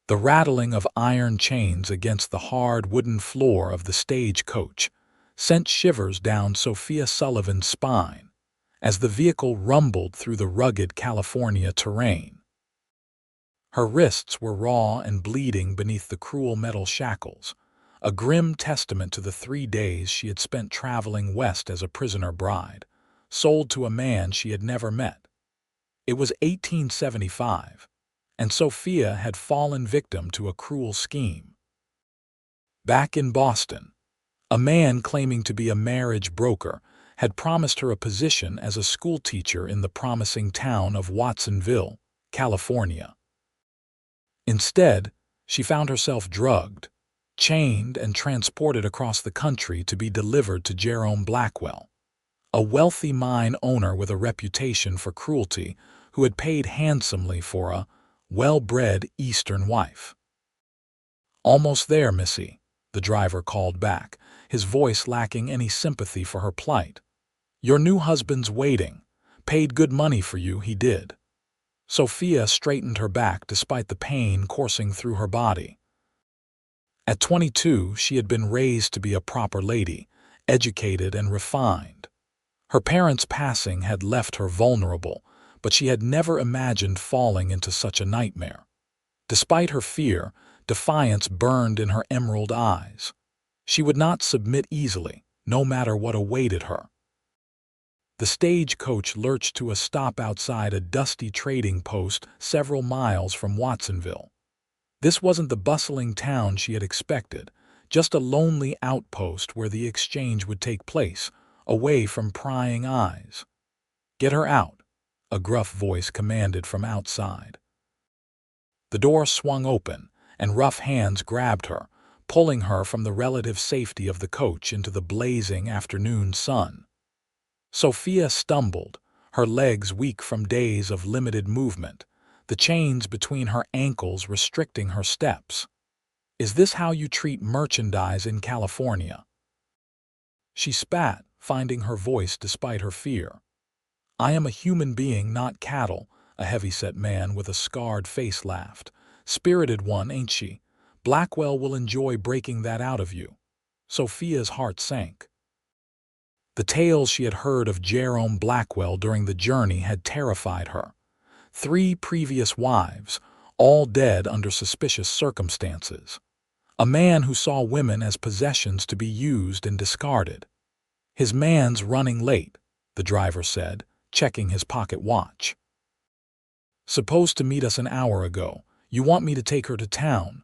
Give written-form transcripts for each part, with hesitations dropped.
The rattling of iron chains against the hard wooden floor of the stagecoach sent shivers down Sophia Sullivan's spine as the vehicle rumbled through the rugged California terrain. Her wrists were raw and bleeding beneath the cruel metal shackles, a grim testament to the 3 days she had spent traveling west as a prisoner bride, sold to a man she had never met. It was 1875, and Sophia had fallen victim to a cruel scheme. Back in Boston, a man claiming to be a marriage broker had promised her a position as a schoolteacher in the promising town of Watsonville, California. Instead, she found herself drugged, chained, and transported across the country to be delivered to Jerome Blackwell, a wealthy mine owner with a reputation for cruelty who had paid handsomely for a well-bred Eastern wife. "Almost there, Missy," the driver called back, his voice lacking any sympathy for her plight. "Your new husband's waiting. Paid good money for you, he did." Sophia straightened her back despite the pain coursing through her body. At 22, she had been raised to be a proper lady, educated and refined. Her parents' passing had left her vulnerable, but she had never imagined falling into such a nightmare. Despite her fear, defiance burned in her emerald eyes. She would not submit easily, no matter what awaited her. The stagecoach lurched to a stop outside a dusty trading post several miles from Watsonville. This wasn't the bustling town she had expected, just a lonely outpost where the exchange would take place, away from prying eyes. "Get her out," a gruff voice commanded from outside. The door swung open, and rough hands grabbed her, pulling her from the relative safety of the coach into the blazing afternoon sun. Sophia stumbled, her legs weak from days of limited movement, the chains between her ankles restricting her steps. "Is this how you treat merchandise in California?" She spat, finding her voice despite her fear. "I am a human being, not cattle," a heavy-set man with a scarred face laughed. "Spirited one, ain't she? Blackwell will enjoy breaking that out of you." Sophia's heart sank. The tales she had heard of Jerome Blackwell during the journey had terrified her. 3 previous wives, all dead under suspicious circumstances. A man who saw women as possessions to be used and discarded. "His man's running late," the driver said, checking his pocket watch. "Supposed to meet us an hour ago. You want me to take her to town?"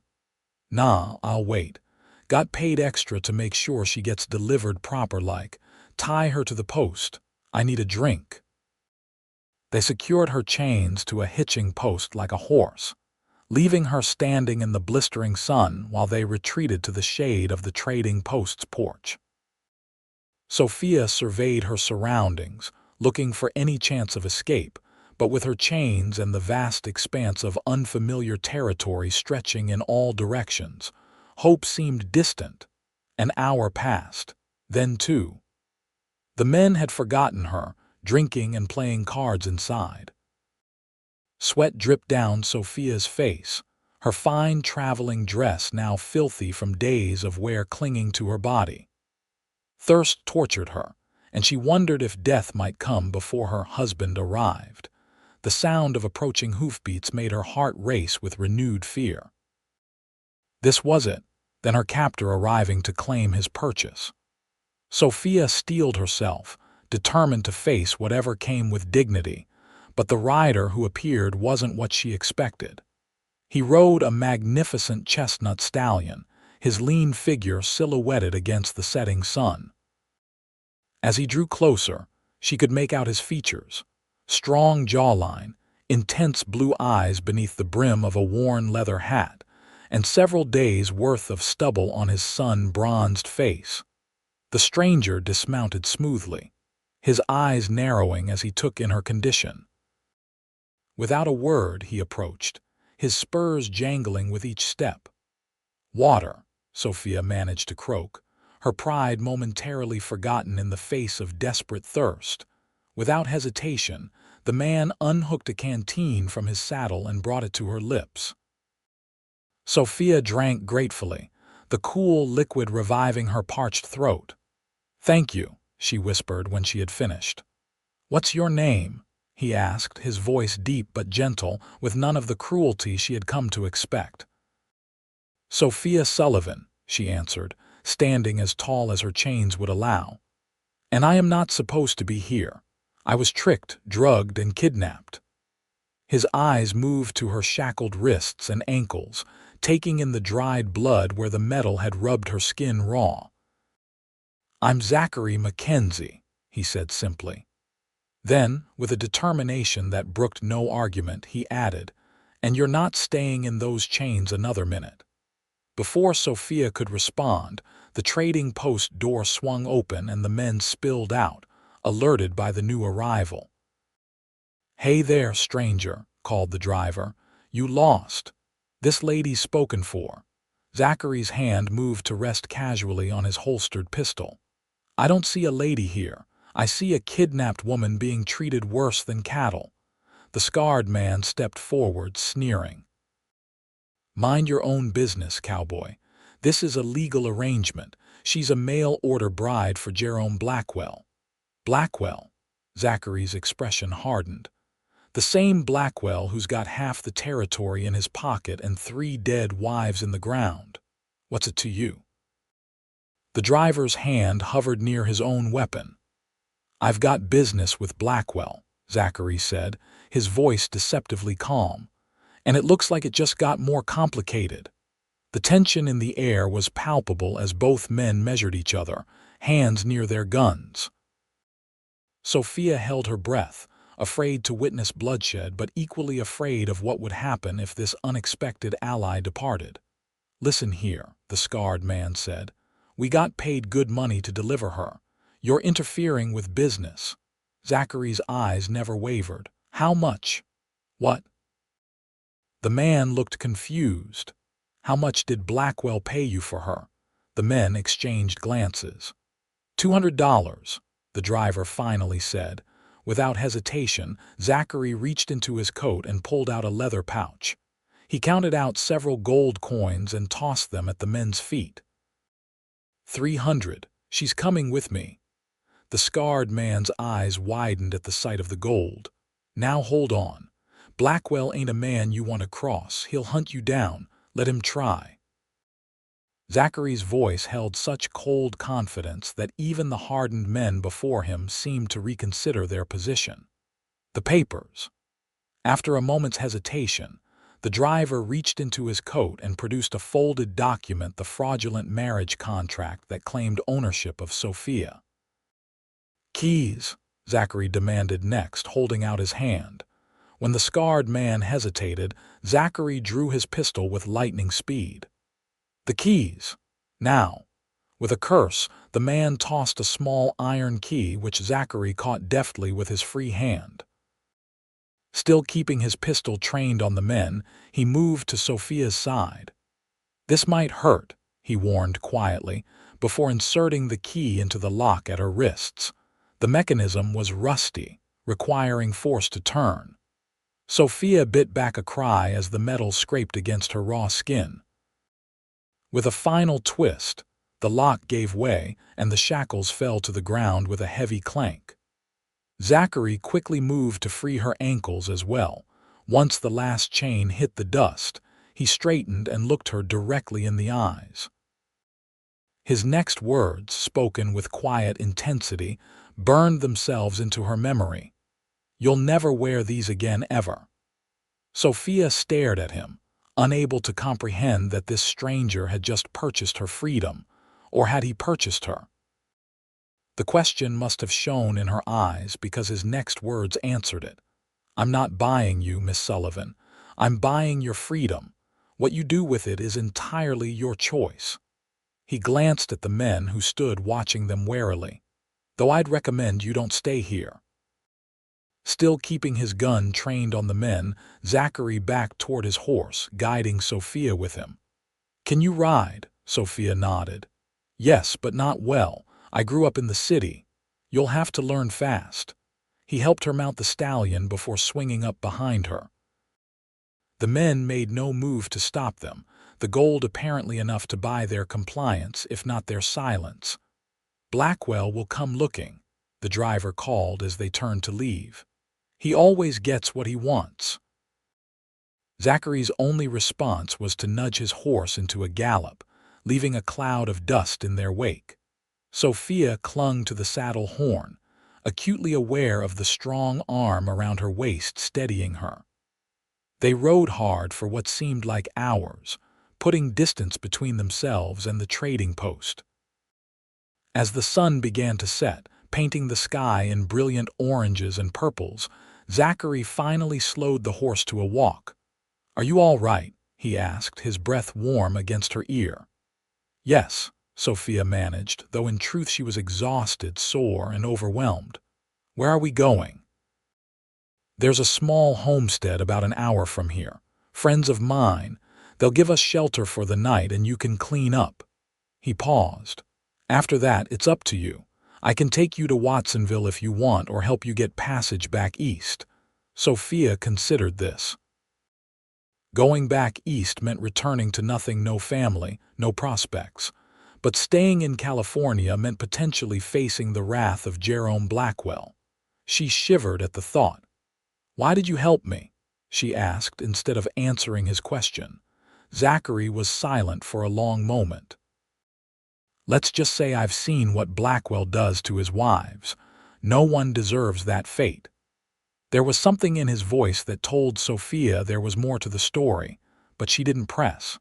"Nah, I'll wait. Got paid extra to make sure she gets delivered proper-like. Tie her to the post. I need a drink." They secured her chains to a hitching post like a horse, leaving her standing in the blistering sun while they retreated to the shade of the trading post's porch. Sophia surveyed her surroundings, looking for any chance of escape, but with her chains and the vast expanse of unfamiliar territory stretching in all directions, hope seemed distant. An hour passed, then 2. The men had forgotten her, drinking and playing cards inside. Sweat dripped down Sophia's face, her fine traveling dress now filthy from days of wear clinging to her body. Thirst tortured her, and she wondered if death might come before her husband arrived. The sound of approaching hoofbeats made her heart race with renewed fear. This was it, then her captor arriving to claim his purchase. Sophia steeled herself, determined to face whatever came with dignity, but the rider who appeared wasn't what she expected. He rode a magnificent chestnut stallion, his lean figure silhouetted against the setting sun. As he drew closer, she could make out his features: strong jawline, intense blue eyes beneath the brim of a worn leather hat, and several days' worth of stubble on his sun-bronzed face. The stranger dismounted smoothly, his eyes narrowing as he took in her condition. Without a word, he approached, his spurs jangling with each step. "Water," Sophia managed to croak, her pride momentarily forgotten in the face of desperate thirst. Without hesitation, the man unhooked a canteen from his saddle and brought it to her lips. Sophia drank gratefully, the cool liquid reviving her parched throat. "Thank you," she whispered when she had finished. "What's your name?" he asked, his voice deep but gentle, with none of the cruelty she had come to expect. "Sophia Sullivan," she answered, standing as tall as her chains would allow. "And I am not supposed to be here. I was tricked, drugged, and kidnapped." His eyes moved to her shackled wrists and ankles, taking in the dried blood where the metal had rubbed her skin raw. "I'm Zachary Mackenzie," he said simply. Then, with a determination that brooked no argument, he added, "And you're not staying in those chains another minute." Before Sophia could respond, the trading post door swung open and the men spilled out, alerted by the new arrival. "Hey there, stranger," called the driver. "You lost. This lady's spoken for." Zachary's hand moved to rest casually on his holstered pistol. "I don't see a lady here. I see a kidnapped woman being treated worse than cattle." The scarred man stepped forward, sneering. "Mind your own business, cowboy. This is a legal arrangement. She's a mail-order bride for Jerome Blackwell." "Blackwell?" Zachary's expression hardened. "The same Blackwell who's got half the territory in his pocket and 3 dead wives in the ground. What's it to you?" The driver's hand hovered near his own weapon. "I've got business with Blackwell," Zachary said, his voice deceptively calm. "And it looks like it just got more complicated." The tension in the air was palpable as both men measured each other, hands near their guns. Sophia held her breath, afraid to witness bloodshed but equally afraid of what would happen if this unexpected ally departed. "Listen here," the scarred man said. "We got paid good money to deliver her. You're interfering with business." Zachary's eyes never wavered. "How much?" "What?" The man looked confused. "How much did Blackwell pay you for her?" The men exchanged glances. $200, the driver finally said. Without hesitation, Zachary reached into his coat and pulled out a leather pouch. He counted out several gold coins and tossed them at the men's feet. $300. She's coming with me." The scarred man's eyes widened at the sight of the gold. "Now hold on. Blackwell ain't a man you want to cross. He'll hunt you down. Let him try." Zachary's voice held such cold confidence that even the hardened men before him seemed to reconsider their position. "The papers." After a moment's hesitation, the driver reached into his coat and produced a folded document, the fraudulent marriage contract that claimed ownership of Sophia. "Keys," Zachary demanded next, holding out his hand. When the scarred man hesitated, Zachary drew his pistol with lightning speed. "The keys. Now." With a curse, the man tossed a small iron key which Zachary caught deftly with his free hand. Still keeping his pistol trained on the men, he moved to Sophia's side. "This might hurt," he warned quietly, before inserting the key into the lock at her wrists. The mechanism was rusty, requiring force to turn. Sophia bit back a cry as the metal scraped against her raw skin. With a final twist, the lock gave way and the shackles fell to the ground with a heavy clank. Zachary quickly moved to free her ankles as well. Once the last chain hit the dust, he straightened and looked her directly in the eyes. His next words, spoken with quiet intensity, burned themselves into her memory. "You'll never wear these again, ever." Sophia stared at him, unable to comprehend that this stranger had just purchased her freedom, or had he purchased her? The question must have shone in her eyes because his next words answered it. "I'm not buying you, Miss Sullivan. I'm buying your freedom. What you do with it is entirely your choice." He glanced at the men who stood watching them warily. "Though I'd recommend you don't stay here." Still keeping his gun trained on the men, Zachary backed toward his horse, guiding Sophia with him. "Can you ride?" Sophia nodded. "Yes, but not well. I grew up in the city. You'll have to learn fast." He helped her mount the stallion before swinging up behind her. The men made no move to stop them. the gold apparently enough to buy their compliance, if not their silence. "Blackwell will come looking," the driver called as they turned to leave. "He always gets what he wants." Zachary's only response was to nudge his horse into a gallop, leaving a cloud of dust in their wake. Sophia clung to the saddle horn, acutely aware of the strong arm around her waist steadying her. They rode hard for what seemed like hours, putting distance between themselves and the trading post. As the sun began to set, painting the sky in brilliant oranges and purples, Zachary finally slowed the horse to a walk. "Are you all right?" he asked, his breath warm against her ear. "Yes," Sophia managed, though in truth she was exhausted, sore, and overwhelmed. "Where are we going?" "There's a small homestead about an hour from here. Friends of mine. They'll give us shelter for the night and you can clean up." He paused. "After that, it's up to you. I can take you to Watsonville if you want or help you get passage back east." Sophia considered this. Going back east meant returning to nothing, no family, no prospects. But staying in California meant potentially facing the wrath of Jerome Blackwell. She shivered at the thought. "Why did you help me?" she asked instead of answering his question. Zachary was silent for a long moment. "Let's just say I've seen what Blackwell does to his wives. No one deserves that fate." There was something in his voice that told Sophia there was more to the story, but she didn't press.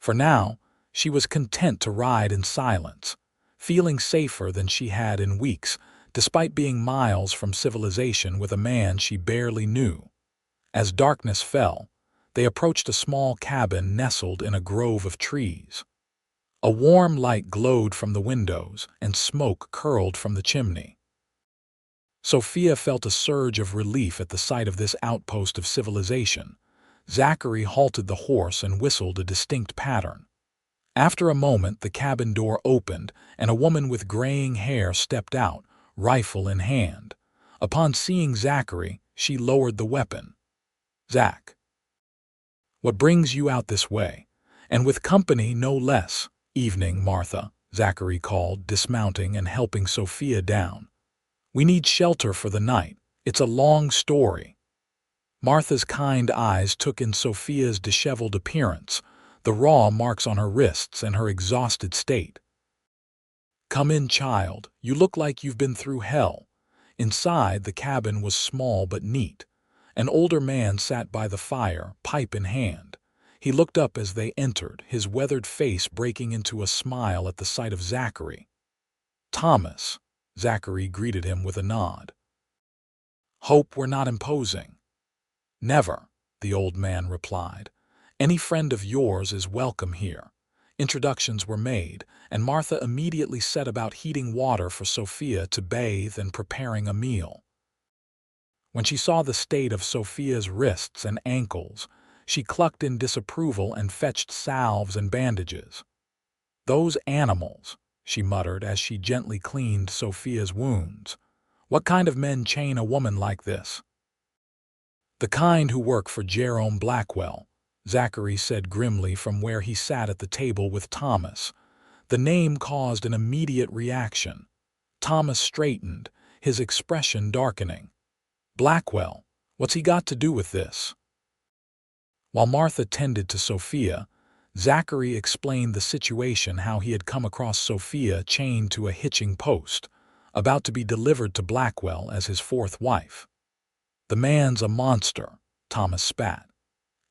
For now, she was content to ride in silence, feeling safer than she had in weeks, despite being miles from civilization with a man she barely knew. As darkness fell, they approached a small cabin nestled in a grove of trees. A warm light glowed from the windows, and smoke curled from the chimney. Sophia felt a surge of relief at the sight of this outpost of civilization. Zachary halted the horse and whistled a distinct pattern. After a moment, the cabin door opened, and a woman with graying hair stepped out, rifle in hand. Upon seeing Zachary, she lowered the weapon. "Zach, what brings you out this way? And with company, no less." "Evening, Martha," Zachary called, dismounting and helping Sophia down. "We need shelter for the night. It's a long story." Martha's kind eyes took in Sophia's disheveled appearance, the raw marks on her wrists, and her exhausted state. "Come in, child. You look like you've been through hell." Inside, the cabin was small but neat. An older man sat by the fire, pipe in hand. He looked up as they entered, his weathered face breaking into a smile at the sight of Zachary. "Thomas," Zachary greeted him with a nod. "Hope we're not imposing." "Never," the old man replied. "Any friend of yours is welcome here." Introductions were made, and Martha immediately set about heating water for Sophia to bathe and preparing a meal. When she saw the state of Sophia's wrists and ankles, she clucked in disapproval and fetched salves and bandages. "Those animals," she muttered as she gently cleaned Sophia's wounds. "What kind of men chain a woman like this?" "The kind who work for Jerome Blackwell," Zachary said grimly from where he sat at the table with Thomas. The name caused an immediate reaction. Thomas straightened, his expression darkening. "Blackwell, what's he got to do with this?" While Martha tended to Sophia, Zachary explained the situation, how he had come across Sophia chained to a hitching post, about to be delivered to Blackwell as his fourth wife. "The man's a monster," Thomas spat.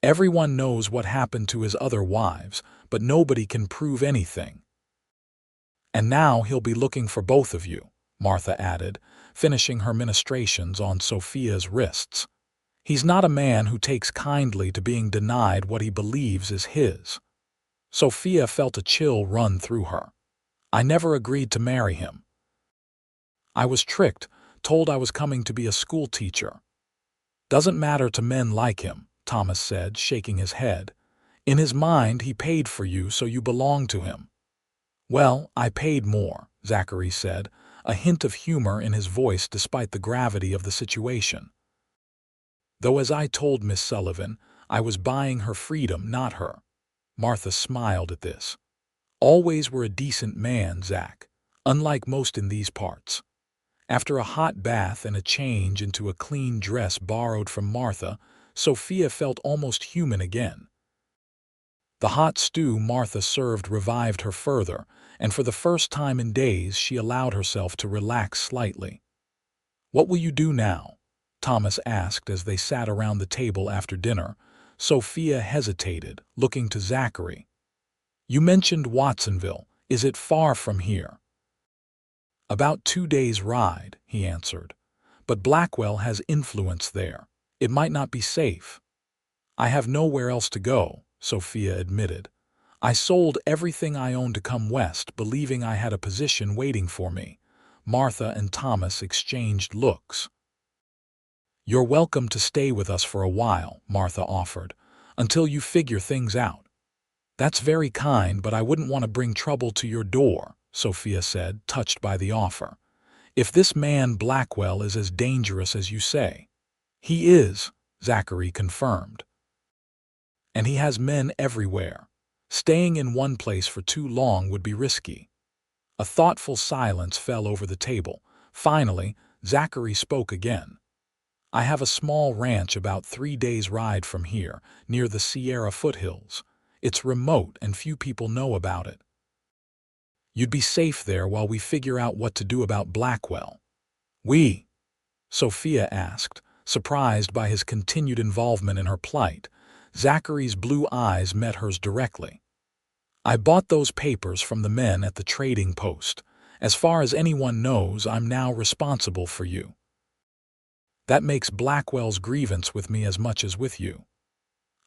"Everyone knows what happened to his other wives, but nobody can prove anything." "And now he'll be looking for both of you," Martha added, finishing her ministrations on Sophia's wrists. "He's not a man who takes kindly to being denied what he believes is his." Sophia felt a chill run through her. "I never agreed to marry him. I was tricked, told I was coming to be a school teacher." "Doesn't matter to men like him," Thomas said, shaking his head. "In his mind, he paid for you, so you belong to him." "Well, I paid more," Zachary said, a hint of humor in his voice despite the gravity of the situation. "Though as I told Miss Sullivan, I was buying her freedom, not her." Martha smiled at this. Always were a decent man, Zach, unlike most in these parts. After a hot bath and a change into a clean dress borrowed from Martha, Sophia felt almost human again. The hot stew Martha served revived her further, and for the first time in days she allowed herself to relax slightly. "What will you do now?" Thomas asked as they sat around the table after dinner. Sophia hesitated, looking to Zachary. "You mentioned Watsonville. Is it far from here?" "About 2 days' ride," he answered. "But Blackwell has influence there. It might not be safe." "I have nowhere else to go," Sophia admitted. "I sold everything I owned to come west, believing I had a position waiting for me." Martha and Thomas exchanged looks. "You're welcome to stay with us for a while," Martha offered, "until you figure things out." "That's very kind, but I wouldn't want to bring trouble to your door," Sophia said, touched by the offer. "If this man Blackwell is as dangerous as you say." "He is," Zachary confirmed. "And he has men everywhere. Staying in one place for too long would be risky." A thoughtful silence fell over the table. Finally, Zachary spoke again. "I have a small ranch about 3 days' ride from here, near the Sierra foothills. It's remote and few people know about it. You'd be safe there while we figure out what to do about Blackwell." "We?" Sophia asked, surprised by his continued involvement in her plight. Zachary's blue eyes met hers directly. "I bought those papers from the men at the trading post. As far as anyone knows, I'm now responsible for you. That makes Blackwell's grievance with me as much as with you."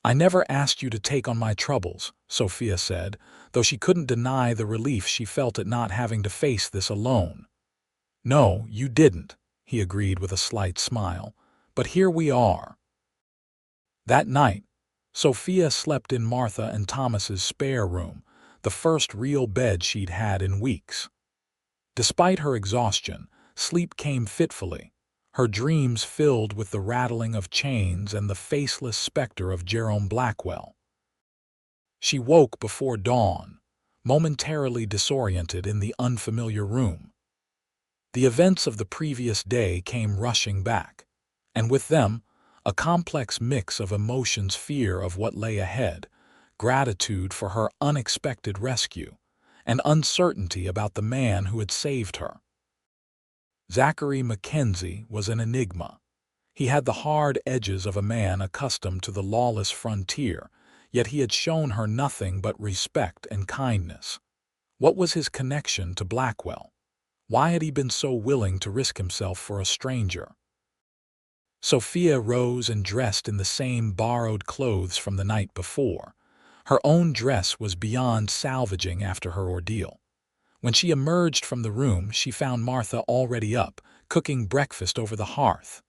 "I never asked you to take on my troubles," Sophia said, though she couldn't deny the relief she felt at not having to face this alone. "No, you didn't," he agreed with a slight smile. "But here we are." That night, Sophia slept in Martha and Thomas's spare room, the first real bed she'd had in weeks. Despite her exhaustion, sleep came fitfully, her dreams filled with the rattling of chains and the faceless specter of Jerome Blackwell. She woke before dawn, momentarily disoriented in the unfamiliar room. The events of the previous day came rushing back, and with them, a complex mix of emotions: fear of what lay ahead, gratitude for her unexpected rescue, and uncertainty about the man who had saved her. Zachary Mackenzie was an enigma. He had the hard edges of a man accustomed to the lawless frontier, yet he had shown her nothing but respect and kindness. What was his connection to Blackwell? Why had he been so willing to risk himself for a stranger? Sophia rose and dressed in the same borrowed clothes from the night before. Her own dress was beyond salvaging after her ordeal. When she emerged from the room, she found Martha already up, cooking breakfast over the hearth.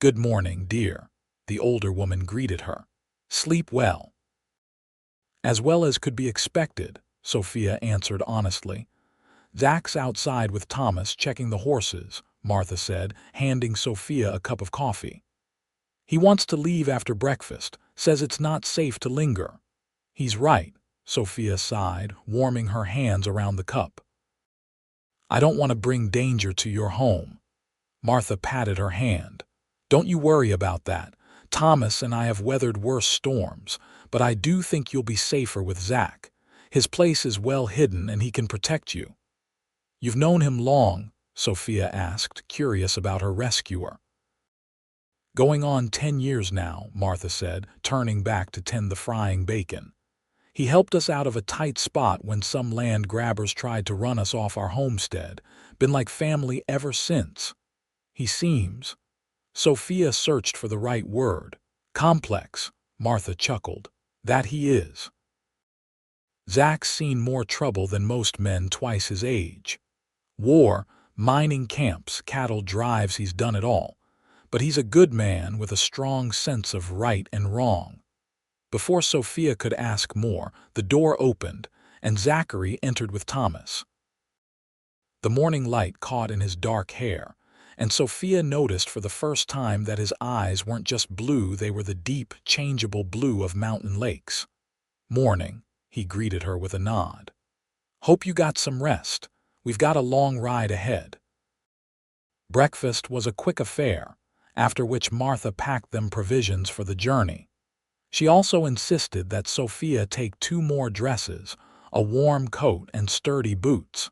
"Good morning, dear," the older woman greeted her. "Sleep well?" "As well as could be expected," Sophia answered honestly. "Zach's outside with Thomas checking the horses," Martha said, handing Sophia a cup of coffee. "He wants to leave after breakfast, says it's not safe to linger." "He's right," Sophia sighed, warming her hands around the cup. "I don't want to bring danger to your home." Martha patted her hand. "Don't you worry about that. Thomas and I have weathered worse storms, but I do think you'll be safer with Zach. His place is well hidden and he can protect you." "You've known him long?" Sophia asked, curious about her rescuer. "Going on 10 years now," Martha said, turning back to tend the frying bacon. "He helped us out of a tight spot when some land grabbers tried to run us off our homestead. Been like family ever since." "He seems—" Sophia searched for the right word. "Complex," Martha chuckled. "That he is. Zach's seen more trouble than most men twice his age. War, mining camps, cattle drives, he's done it all. But he's a good man with a strong sense of right and wrong." Before Sophia could ask more, the door opened, and Zachary entered with Thomas. The morning light caught in his dark hair, and Sophia noticed for the first time that his eyes weren't just blue, they were the deep, changeable blue of mountain lakes. "Morning," He greeted her with a nod. "Hope you got some rest. We've got a long ride ahead." Breakfast was a quick affair, after which Martha packed them provisions for the journey. She also insisted that Sophia take 2 more dresses, a warm coat, and sturdy boots.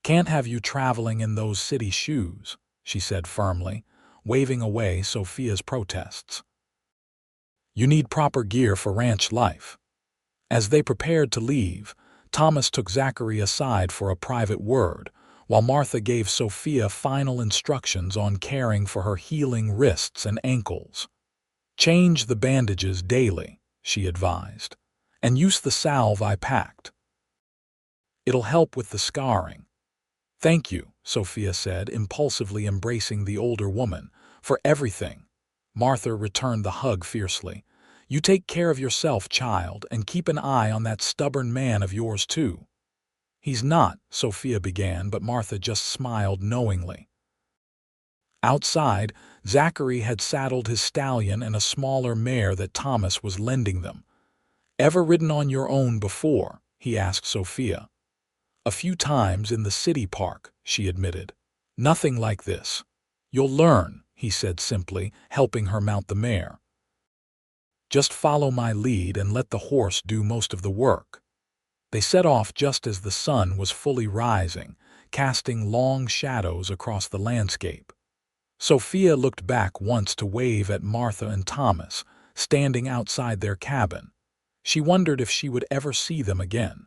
"Can't have you traveling in those city shoes," she said firmly, waving away Sophia's protests. "You need proper gear for ranch life." As they prepared to leave, Thomas took Zachary aside for a private word, while Martha gave Sophia final instructions on caring for her healing wrists and ankles. "Change the bandages daily," she advised, "and use the salve I packed. It'll help with the scarring." "Thank you," Sophia said, impulsively embracing the older woman, "for everything." Martha returned the hug fiercely. "You take care of yourself, child, and keep an eye on that stubborn man of yours, too." "He's not," Sophia began, but Martha just smiled knowingly. Outside, Zachary had saddled his stallion and a smaller mare that Thomas was lending them. "Ever ridden on your own before?" he asked Sophia. "A few times in the city park," she admitted. "Nothing like this." "You'll learn," he said simply, helping her mount the mare. "Just follow my lead and let the horse do most of the work." They set off just as the sun was fully rising, casting long shadows across the landscape. Sophia looked back once to wave at Martha and Thomas, standing outside their cabin. She wondered if she would ever see them again.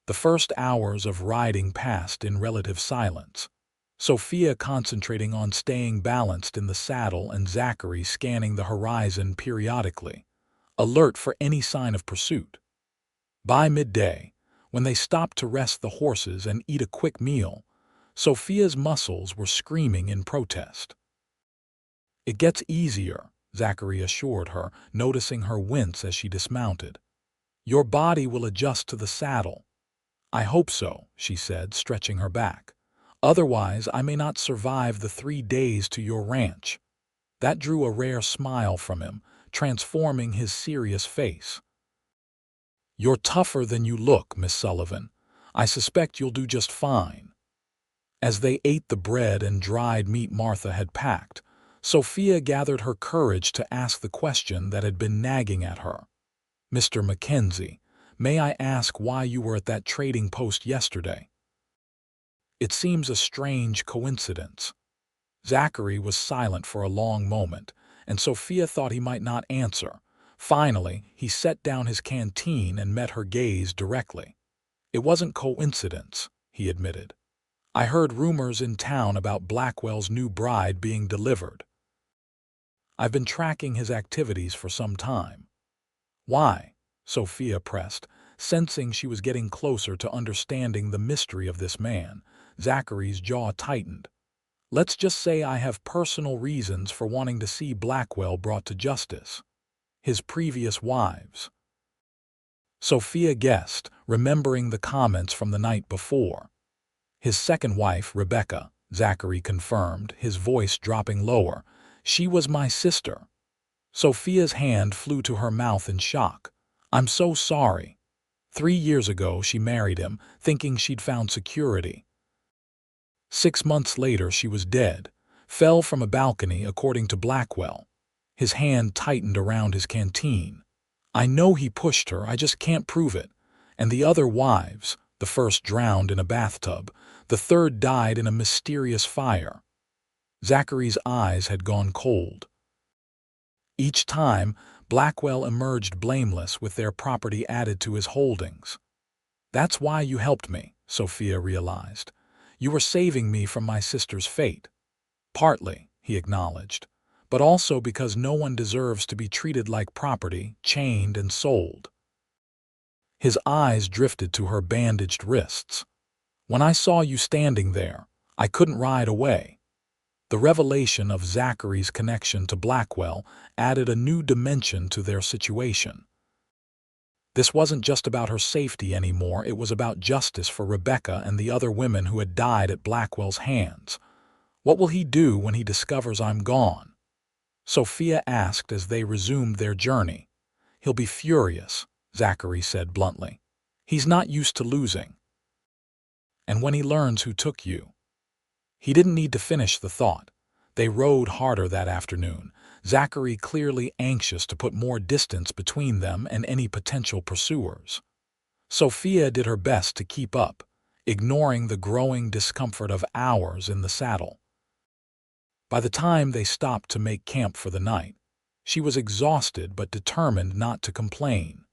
The first hours of riding passed in relative silence, Sophia concentrating on staying balanced in the saddle and Zachary scanning the horizon periodically, alert for any sign of pursuit. By midday, when they stopped to rest the horses and eat a quick meal, Sophia's muscles were screaming in protest. "It gets easier," Zachary assured her, noticing her wince as she dismounted. "Your body will adjust to the saddle." "I hope so," she said, stretching her back. "Otherwise, I may not survive the 3 days to your ranch." That drew a rare smile from him, transforming his serious face. "You're tougher than you look, Miss Sullivan. I suspect you'll do just fine." As they ate the bread and dried meat Martha had packed, Sophia gathered her courage to ask the question that had been nagging at her. "Mr. Mackenzie, may I ask why you were at that trading post yesterday?" "It seems a strange coincidence." Zachary was silent for a long moment, and Sophia thought he might not answer. Finally, he set down his canteen and met her gaze directly. "It wasn't coincidence," he admitted. "I heard rumors in town about Blackwell's new bride being delivered. I've been tracking his activities for some time." "Why?" Sophia pressed, sensing she was getting closer to understanding the mystery of this man. Zachary's jaw tightened. "Let's just say I have personal reasons for wanting to see Blackwell brought to justice. His previous wives." Sophia guessed, remembering the comments from the night before. "His second wife, Rebecca," Zachary confirmed, his voice dropping lower. "She was my sister." Sophia's hand flew to her mouth in shock. "I'm so sorry. 3 years ago she married him, thinking she'd found security. 6 months later she was dead, fell from a balcony according to Blackwell." His hand tightened around his canteen. "I know he pushed her, I just can't prove it. And the other wives, the first drowned in a bathtub, the third died in a mysterious fire." Zachary's eyes had gone cold. Each time, Blackwell emerged blameless with their property added to his holdings. "That's why you helped me," Sophia realized. "You were saving me from my sister's fate." "Partly," he acknowledged, "but also because no one deserves to be treated like property, chained and sold." His eyes drifted to her bandaged wrists. "When I saw you standing there, I couldn't ride away." The revelation of Zachary's connection to Blackwell added a new dimension to their situation. This wasn't just about her safety anymore, it was about justice for Rebecca and the other women who had died at Blackwell's hands. "What will he do when he discovers I'm gone?" Sophia asked as they resumed their journey. "He'll be furious," Zachary said bluntly. "He's not used to losing. And when he learns who took you—" He didn't need to finish the thought. They rode harder that afternoon, Zachary clearly anxious to put more distance between them and any potential pursuers. Sophia did her best to keep up, ignoring the growing discomfort of hours in the saddle. By the time they stopped to make camp for the night, she was exhausted but determined not to complain.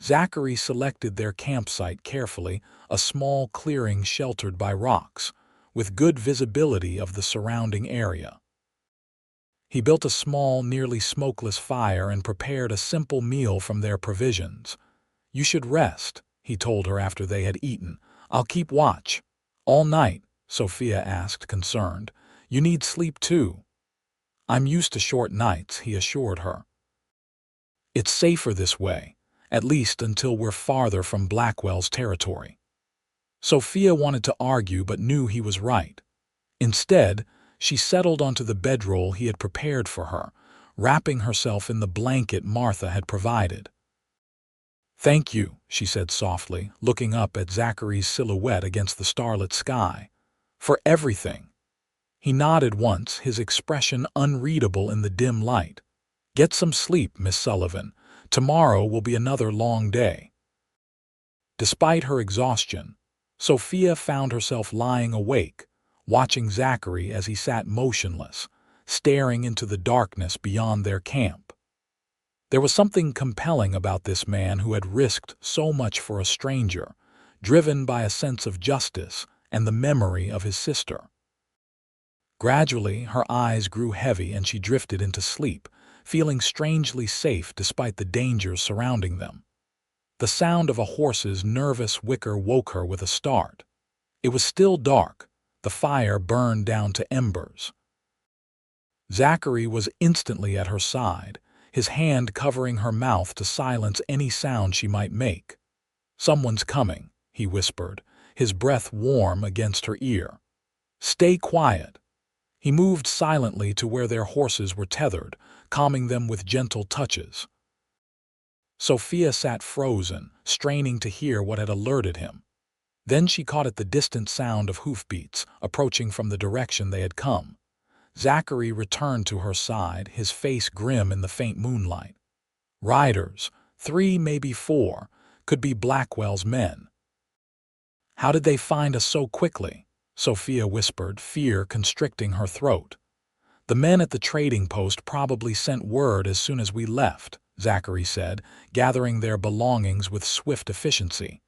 Zachary selected their campsite carefully, a small clearing sheltered by rocks, with good visibility of the surrounding area. He built a small, nearly smokeless fire and prepared a simple meal from their provisions. "You should rest," he told her after they had eaten. "I'll keep watch." "All night?" Sophia asked, concerned. "You need sleep too." "I'm used to short nights," he assured her. "It's safer this way, at least until we're farther from Blackwell's territory." Sophia wanted to argue but knew he was right. Instead, she settled onto the bedroll he had prepared for her, wrapping herself in the blanket Martha had provided. "Thank you," she said softly, looking up at Zachary's silhouette against the starlit sky. "For everything." He nodded once, his expression unreadable in the dim light. "Get some sleep, Miss Sullivan. Tomorrow will be another long day." Despite her exhaustion, Sophia found herself lying awake, watching Zachary as he sat motionless, staring into the darkness beyond their camp. There was something compelling about this man who had risked so much for a stranger, driven by a sense of justice and the memory of his sister. Gradually, her eyes grew heavy and she drifted into sleep, feeling strangely safe despite the dangers surrounding them. The sound of a horse's nervous whicker woke her with a start. It was still dark, the fire burned down to embers. Zachary was instantly at her side, his hand covering her mouth to silence any sound she might make. "Someone's coming," he whispered, his breath warm against her ear. "Stay quiet." He moved silently to where their horses were tethered, calming them with gentle touches. Sophia sat frozen, straining to hear what had alerted him. Then she caught at the distant sound of hoofbeats, approaching from the direction they had come. Zachary returned to her side, his face grim in the faint moonlight. Riders, 3, maybe 4, could be Blackwell's men. "How did they find us so quickly?" Sophia whispered, fear constricting her throat. "The men at the trading post probably sent word as soon as we left," Zachary said, gathering their belongings with swift efficiency.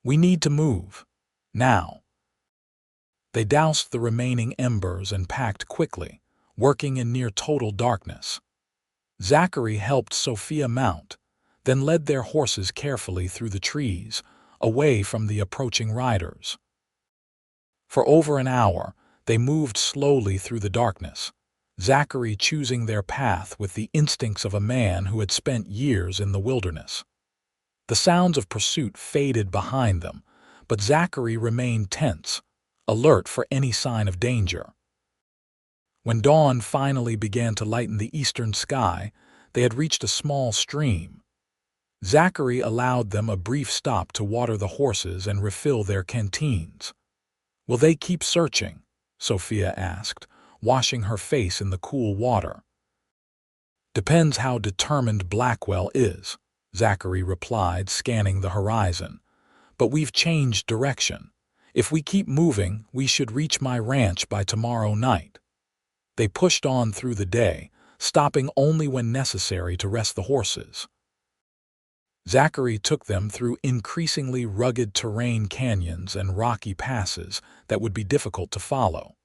"We need to move. Now." They doused the remaining embers and packed quickly, working in near total darkness. Zachary helped Sophia mount, then led their horses carefully through the trees, away from the approaching riders. For over an hour, they moved slowly through the darkness, Zachary choosing their path with the instincts of a man who had spent years in the wilderness. The sounds of pursuit faded behind them, but Zachary remained tense, alert for any sign of danger. When dawn finally began to lighten the eastern sky, they had reached a small stream. Zachary allowed them a brief stop to water the horses and refill their canteens. "Will they keep searching?" Sophia asked, washing her face in the cool water. "Depends how determined Blackwell is," Zachary replied, scanning the horizon. "But we've changed direction. If we keep moving, we should reach my ranch by tomorrow night." They pushed on through the day, stopping only when necessary to rest the horses. Zachary took them through increasingly rugged terrain, canyons and rocky passes that would be difficult to follow.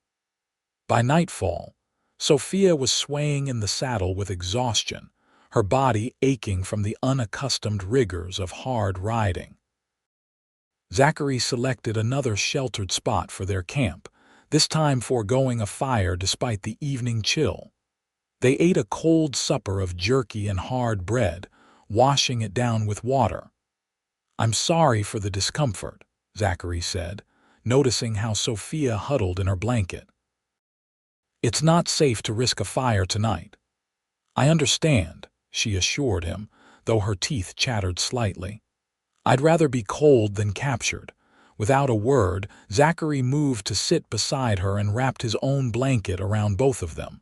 By nightfall, Sophia was swaying in the saddle with exhaustion, her body aching from the unaccustomed rigors of hard riding. Zachary selected another sheltered spot for their camp, this time foregoing a fire despite the evening chill. They ate a cold supper of jerky and hard bread, washing it down with water. "I'm sorry for the discomfort," Zachary said, noticing how Sophia huddled in her blanket. "It's not safe to risk a fire tonight." "I understand," she assured him, though her teeth chattered slightly. "I'd rather be cold than captured." Without a word, Zachary moved to sit beside her and wrapped his own blanket around both of them.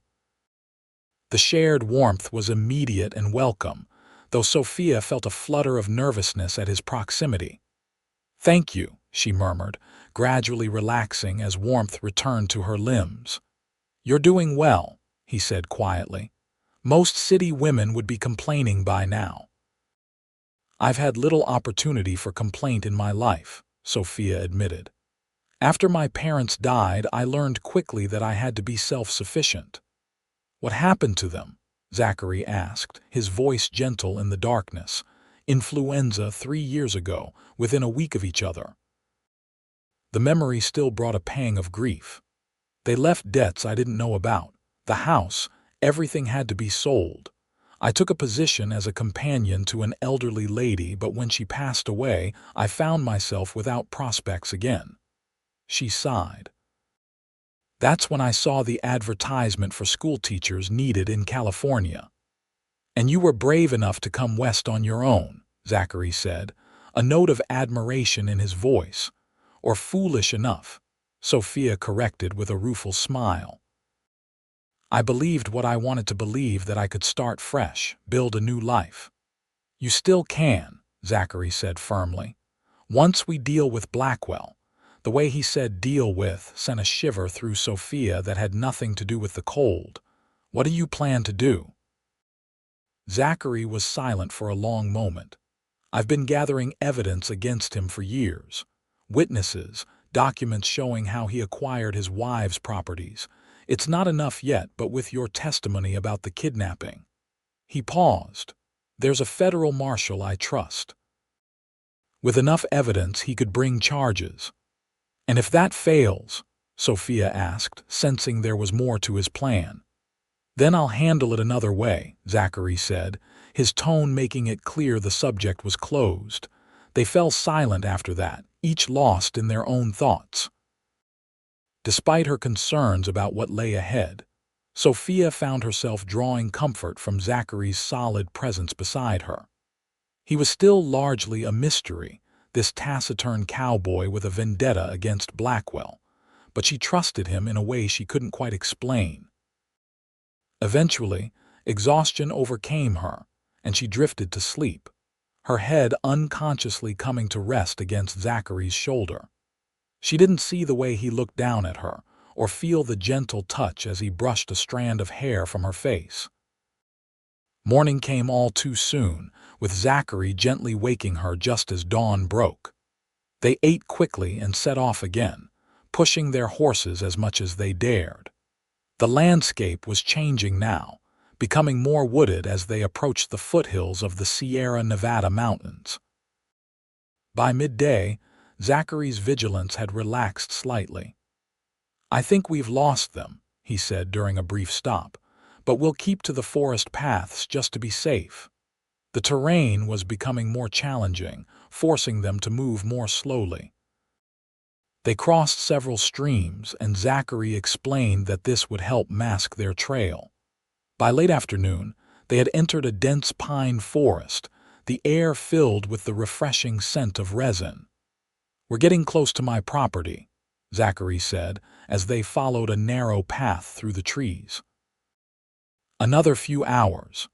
The shared warmth was immediate and welcome, though Sophia felt a flutter of nervousness at his proximity. "Thank you," she murmured, gradually relaxing as warmth returned to her limbs. "You're doing well," he said quietly. "Most city women would be complaining by now." "I've had little opportunity for complaint in my life," Sophia admitted. "After my parents died, I learned quickly that I had to be self-sufficient." "What happened to them?" Zachary asked, his voice gentle in the darkness. "Influenza 3 years ago, within a week of each other." The memory still brought a pang of grief. "They left debts I didn't know about. The house, everything had to be sold. I took a position as a companion to an elderly lady, but when she passed away, I found myself without prospects again." She sighed. "That's when I saw the advertisement for school teachers needed in California." "And you were brave enough to come west on your own," Zachary said, a note of admiration in his voice. "Or foolish enough," Sophia corrected with a rueful smile. "I believed what I wanted to believe, that I could start fresh, build a new life." "You still can," Zachary said firmly. "Once we deal with Blackwell." The way he said "deal with" sent a shiver through Sophia that had nothing to do with the cold. "What do you plan to do?" Zachary was silent for a long moment. "I've been gathering evidence against him for years. Witnesses, documents showing how he acquired his wife's properties. It's not enough yet, but with your testimony about the kidnapping." He paused. "There's a federal marshal I trust. With enough evidence, he could bring charges." "And if that fails?" Sophia asked, sensing there was more to his plan. "Then I'll handle it another way," Zachary said, his tone making it clear the subject was closed. They fell silent after that, each lost in their own thoughts. Despite her concerns about what lay ahead, Sophia found herself drawing comfort from Zachary's solid presence beside her. He was still largely a mystery, this taciturn cowboy with a vendetta against Blackwell, but she trusted him in a way she couldn't quite explain. Eventually, exhaustion overcame her, and she drifted to sleep, her head unconsciously coming to rest against Zachary's shoulder. She didn't see the way he looked down at her, or feel the gentle touch as he brushed a strand of hair from her face. Morning came all too soon, with Zachary gently waking her just as dawn broke. They ate quickly and set off again, pushing their horses as much as they dared. The landscape was changing now, becoming more wooded as they approached the foothills of the Sierra Nevada mountains. By midday, Zachary's vigilance had relaxed slightly. "I think we've lost them," he said during a brief stop, "but we'll keep to the forest paths just to be safe." The terrain was becoming more challenging, forcing them to move more slowly. They crossed several streams, and Zachary explained that this would help mask their trail. By late afternoon, they had entered a dense pine forest, the air filled with the refreshing scent of resin. "We're getting close to my property," Zachary said, as they followed a narrow path through the trees. Another few hours.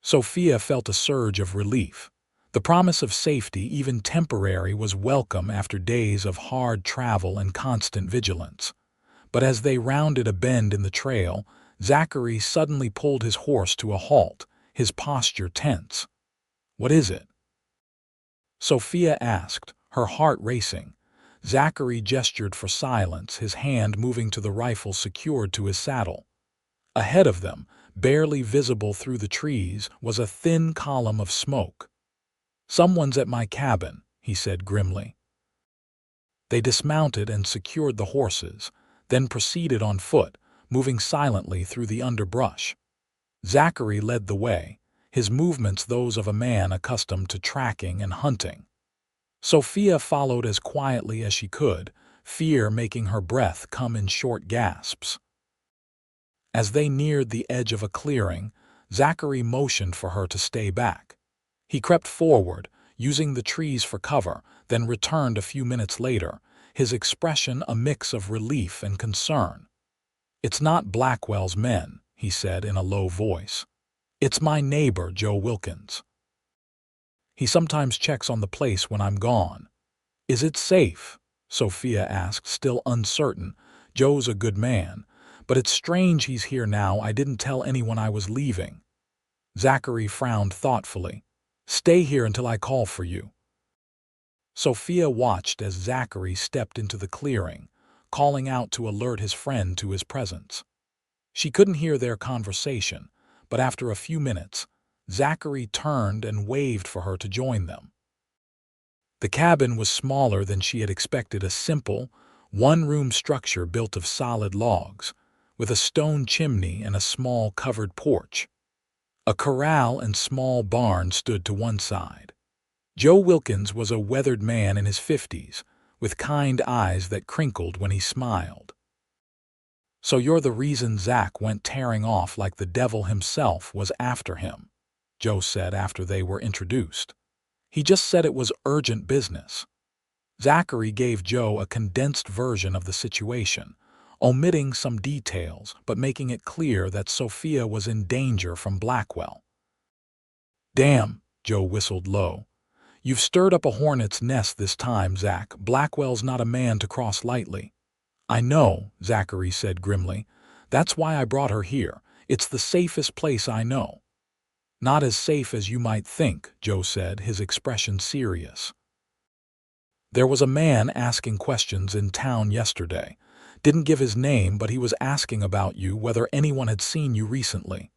Sophia felt a surge of relief. The promise of safety, even temporary, was welcome after days of hard travel and constant vigilance. But as they rounded a bend in the trail, Zachary suddenly pulled his horse to a halt, his posture tense. "What is it?" Sophia asked, her heart racing. Zachary gestured for silence, his hand moving to the rifle secured to his saddle. Ahead of them, barely visible through the trees, was a thin column of smoke. "Someone's at my cabin," he said grimly. They dismounted and secured the horses, then proceeded on foot, moving silently through the underbrush. Zachary led the way, his movements those of a man accustomed to tracking and hunting. Sophia followed as quietly as she could, fear making her breath come in short gasps. As they neared the edge of a clearing, Zachary motioned for her to stay back. He crept forward, using the trees for cover, then returned a few minutes later, his expression a mix of relief and concern. "It's not Blackwell's men," he said in a low voice. "It's my neighbor, Joe Wilkins. He sometimes checks on the place when I'm gone." "Is it safe?" Sophia asked, still uncertain. "Joe's a good man, but it's strange he's here now. I didn't tell anyone I was leaving." Zachary frowned thoughtfully. "Stay here until I call for you." Sophia watched as Zachary stepped into the clearing, calling out to alert his friend to his presence. She couldn't hear their conversation, but after a few minutes, Zachary turned and waved for her to join them. The cabin was smaller than she had expected, a simple, one-room structure built of solid logs, with a stone chimney and a small covered porch. A corral and small barn stood to one side. Joe Wilkins was a weathered man in his 50s, with kind eyes that crinkled when he smiled. "So you're the reason Zach went tearing off like the devil himself was after him," Joe said after they were introduced. "He just said it was urgent business." Zachary gave Joe a condensed version of the situation, omitting some details but making it clear that Sophia was in danger from Blackwell. "Damn," Joe whistled low. "You've stirred up a hornet's nest this time, Zach. Blackwell's not a man to cross lightly." "I know," Zachary said grimly. "That's why I brought her here. It's the safest place I know." "Not as safe as you might think," Joe said, his expression serious. "There was a man asking questions in town yesterday. Didn't give his name, but he was asking about you, whether anyone had seen you recently."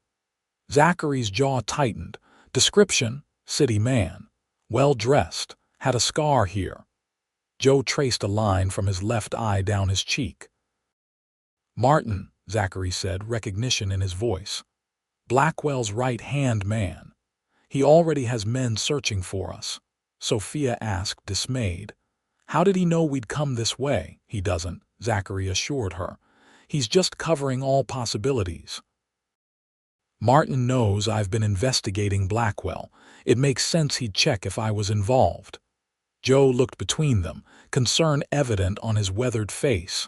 Zachary's jaw tightened. "Description: city man. Well-dressed. Had a scar here." Joe traced a line from his left eye down his cheek. "Martin," Zachary said, recognition in his voice. "Blackwell's right-hand man. He already has men searching for us." Sophia asked, dismayed. "How did he know we'd come this way?" "He doesn't," Zachary assured her. "He's just covering all possibilities." "Martin knows I've been investigating Blackwell. It makes sense he'd check if I was involved." Joe looked between them, concern evident on his weathered face.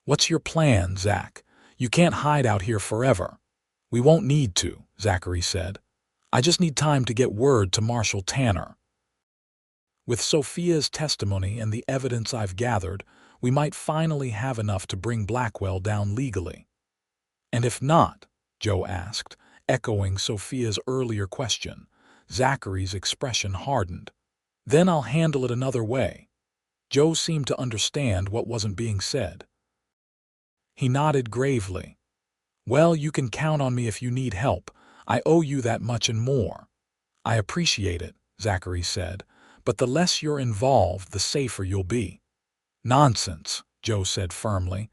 "What's your plan, Zach? You can't hide out here forever." "We won't need to," Zachary said. "I just need time to get word to Marshal Tanner. With Sophia's testimony and the evidence I've gathered, we might finally have enough to bring Blackwell down legally." "And if not?" Joe asked, echoing Sophia's earlier question. Zachary's expression hardened. "Then I'll handle it another way." Joe seemed to understand what wasn't being said. He nodded gravely. "Well, you can count on me if you need help. I owe you that much and more." "I appreciate it," Zachary said, "but the less you're involved, the safer you'll be." "Nonsense," Joe said firmly.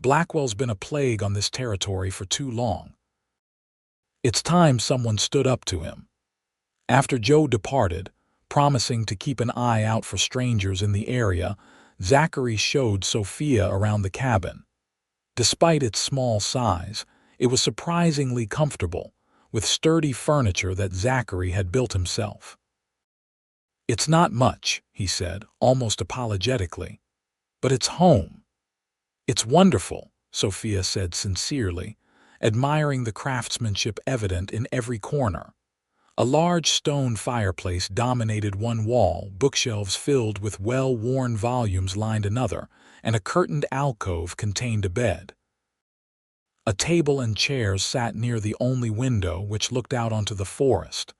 "Blackwell's been a plague on this territory for too long. It's time someone stood up to him." After Joe departed, promising to keep an eye out for strangers in the area, Zachary showed Sophia around the cabin. Despite its small size, it was surprisingly comfortable, with sturdy furniture that Zachary had built himself. "It's not much," he said, almost apologetically, "but it's home." "It's wonderful," Sophia said sincerely, admiring the craftsmanship evident in every corner. A large stone fireplace dominated one wall, bookshelves filled with well-worn volumes lined another, and a curtained alcove contained a bed. A table and chairs sat near the only window, which looked out onto the forest.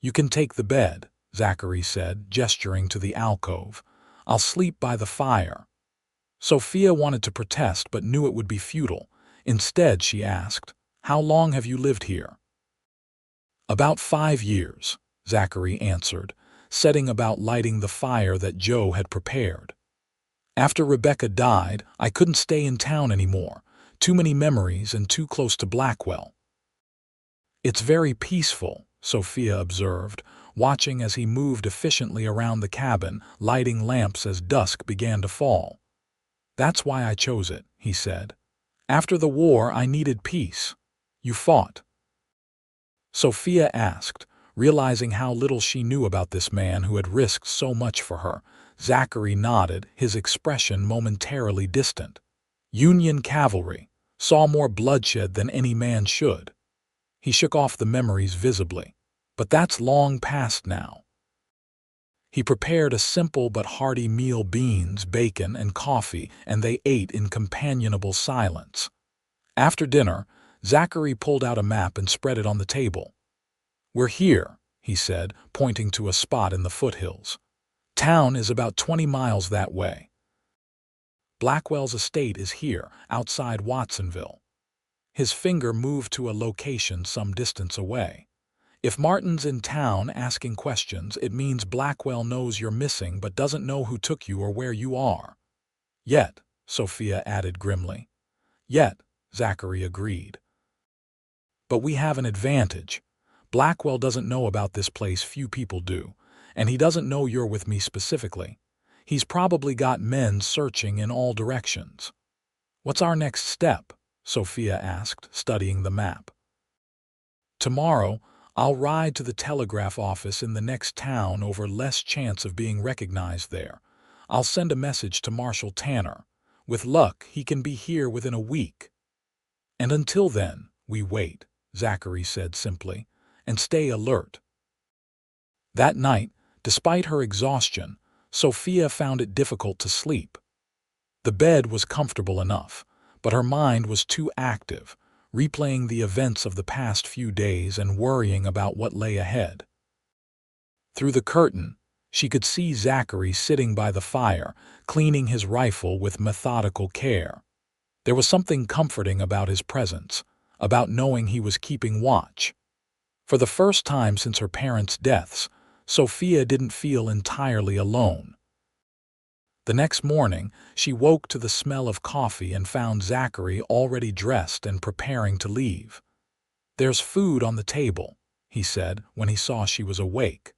"You can take the bed," Zachary said, gesturing to the alcove. "I'll sleep by the fire." Sophia wanted to protest but knew it would be futile. Instead, she asked, "How long have you lived here?" "About 5 years," Zachary answered, setting about lighting the fire that Joe had prepared. "After Rebecca died, I couldn't stay in town anymore. Too many memories and too close to Blackwell." "It's very peaceful," Sophia observed, watching as he moved efficiently around the cabin, lighting lamps as dusk began to fall. "That's why I chose it," he said. "After the war, I needed peace." "You fought?" Sophia asked, Realizing how little she knew about this man who had risked so much for her, Zachary nodded, his expression momentarily distant. Union cavalry saw more bloodshed than any man should. He shook off the memories visibly. But that's long past now. He prepared a simple but hearty meal: beans, bacon, and coffee, and they ate in companionable silence. After dinner, Zachary pulled out a map and spread it on the table. "We're here," he said, pointing to a spot in the foothills. "Town is about 20 miles that way. Blackwell's estate is here, outside Watsonville." His finger moved to a location some distance away. "If Martin's in town asking questions, it means Blackwell knows you're missing but doesn't know who took you or where you are." "Yet," Sophia added grimly. "Yet," Zachary agreed. "But we have an advantage. Blackwell doesn't know about this place, few people do, and he doesn't know you're with me specifically. He's probably got men searching in all directions." "What's our next step?" Sophia asked, studying the map. "Tomorrow, I'll ride to the telegraph office in the next town over less chance of being recognized there. I'll send a message to Marshal Tanner. With luck, he can be here within a week. And until then, we wait," Zachary said simply, "and stay alert." That night, despite her exhaustion, Sophia found it difficult to sleep. The bed was comfortable enough, but her mind was too active, replaying the events of the past few days and worrying about what lay ahead. Through the curtain, she could see Zachary sitting by the fire, cleaning his rifle with methodical care. There was something comforting about his presence, about knowing he was keeping watch. For the first time since her parents' deaths, Sophia didn't feel entirely alone. The next morning, she woke to the smell of coffee and found Zachary already dressed and preparing to leave. "There's food on the table," he said when he saw she was awake.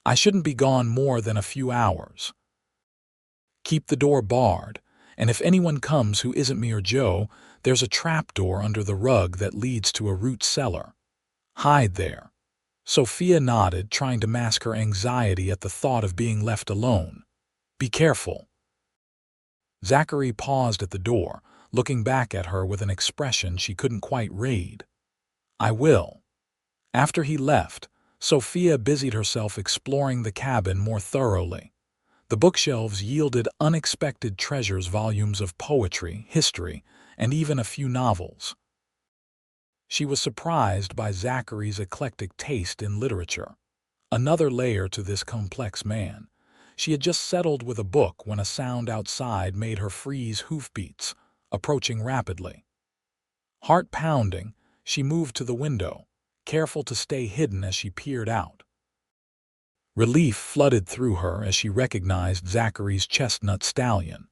"I shouldn't be gone more than a few hours. Keep the door barred, and if anyone comes who isn't me or Joe, there's a trapdoor under the rug that leads to a root cellar. Hide there." Sophia nodded, trying to mask her anxiety at the thought of being left alone. "Be careful." Zachary paused at the door, looking back at her with an expression she couldn't quite read. "I will." After he left, Sophia busied herself exploring the cabin more thoroughly. The bookshelves yielded unexpected treasures: volumes of poetry, history, and even a few novels. She was surprised by Zachary's eclectic taste in literature. Another layer to this complex man. She had just settled with a book when a sound outside made her freeze: hoofbeats, approaching rapidly. Heart pounding, she moved to the window, careful to stay hidden as she peered out. Relief flooded through her as she recognized Zachary's chestnut stallion.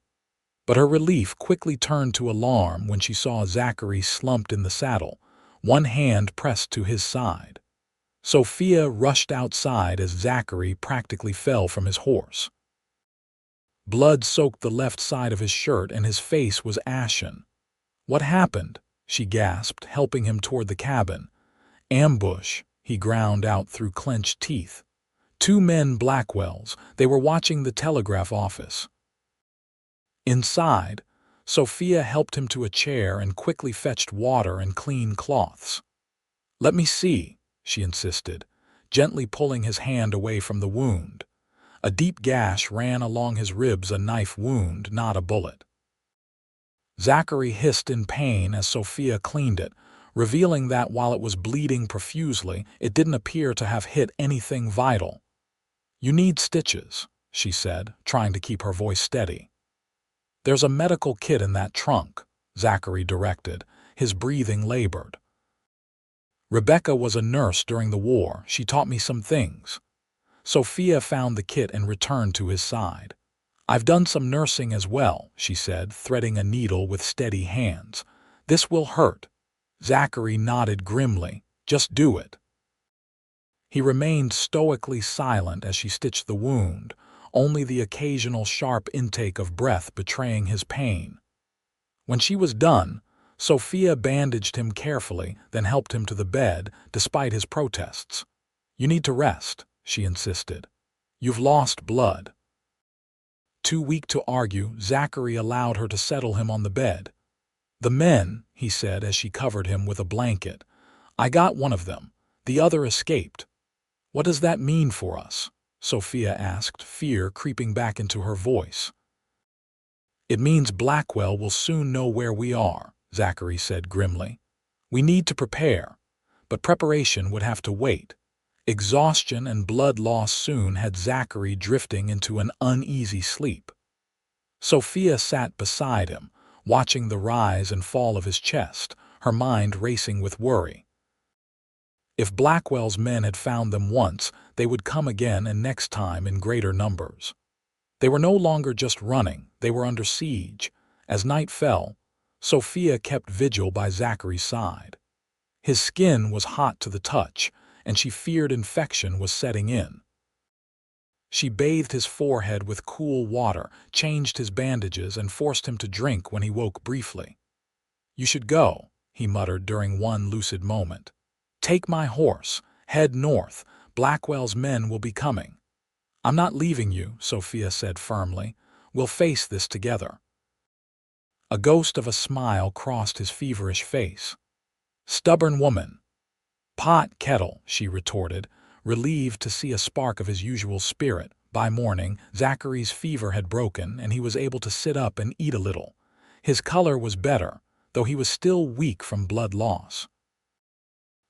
But her relief quickly turned to alarm when she saw Zachary slumped in the saddle, one hand pressed to his side. Sophia rushed outside as Zachary practically fell from his horse. Blood soaked the left side of his shirt and his face was ashen. "What happened?" she gasped, helping him toward the cabin. "Ambush," he ground out through clenched teeth. "Two men, Blackwells. They were watching the telegraph office." Inside, Sophia helped him to a chair and quickly fetched water and clean cloths. "Let me see," she insisted, gently pulling his hand away from the wound. A deep gash ran along his ribs, a knife wound, not a bullet. Zachary hissed in pain as Sophia cleaned it, revealing that while it was bleeding profusely, it didn't appear to have hit anything vital. "You need stitches," she said, trying to keep her voice steady. "There's a medical kit in that trunk," Zachary directed, his breathing labored. "Rebecca was a nurse during the war. She taught me some things." Sophia found the kit and returned to his side. "I've done some nursing as well," she said, threading a needle with steady hands. "This will hurt." Zachary nodded grimly. "Just do it." He remained stoically silent as she stitched the wound, only the occasional sharp intake of breath betraying his pain. When she was done, Sophia bandaged him carefully, then helped him to the bed, despite his protests. You need to rest, she insisted. You've lost blood. Too weak to argue, Zachary allowed her to settle him on the bed. The men, he said as she covered him with a blanket. I got one of them. The other escaped. What does that mean for us? Sophia asked, fear creeping back into her voice. It means Blackwell will soon know where we are, Zachary said grimly. We need to prepare, but preparation would have to wait. Exhaustion and blood loss soon had Zachary drifting into an uneasy sleep. Sophia sat beside him, watching the rise and fall of his chest, her mind racing with worry. If Blackwell's men had found them once, they would come again and next time in greater numbers. They were no longer just running, they were under siege. As night fell, Sophia kept vigil by Zachary's side. His skin was hot to the touch, and she feared infection was setting in. She bathed his forehead with cool water, changed his bandages, and forced him to drink when he woke briefly. You should go, he muttered during one lucid moment. Take my horse, head north, Blackwell's men will be coming. I'm not leaving you, Sophia said firmly. We'll face this together. A ghost of a smile crossed his feverish face. Stubborn woman. Pot kettle, she retorted, relieved to see a spark of his usual spirit. By morning, Zachary's fever had broken and he was able to sit up and eat a little. His color was better, though he was still weak from blood loss.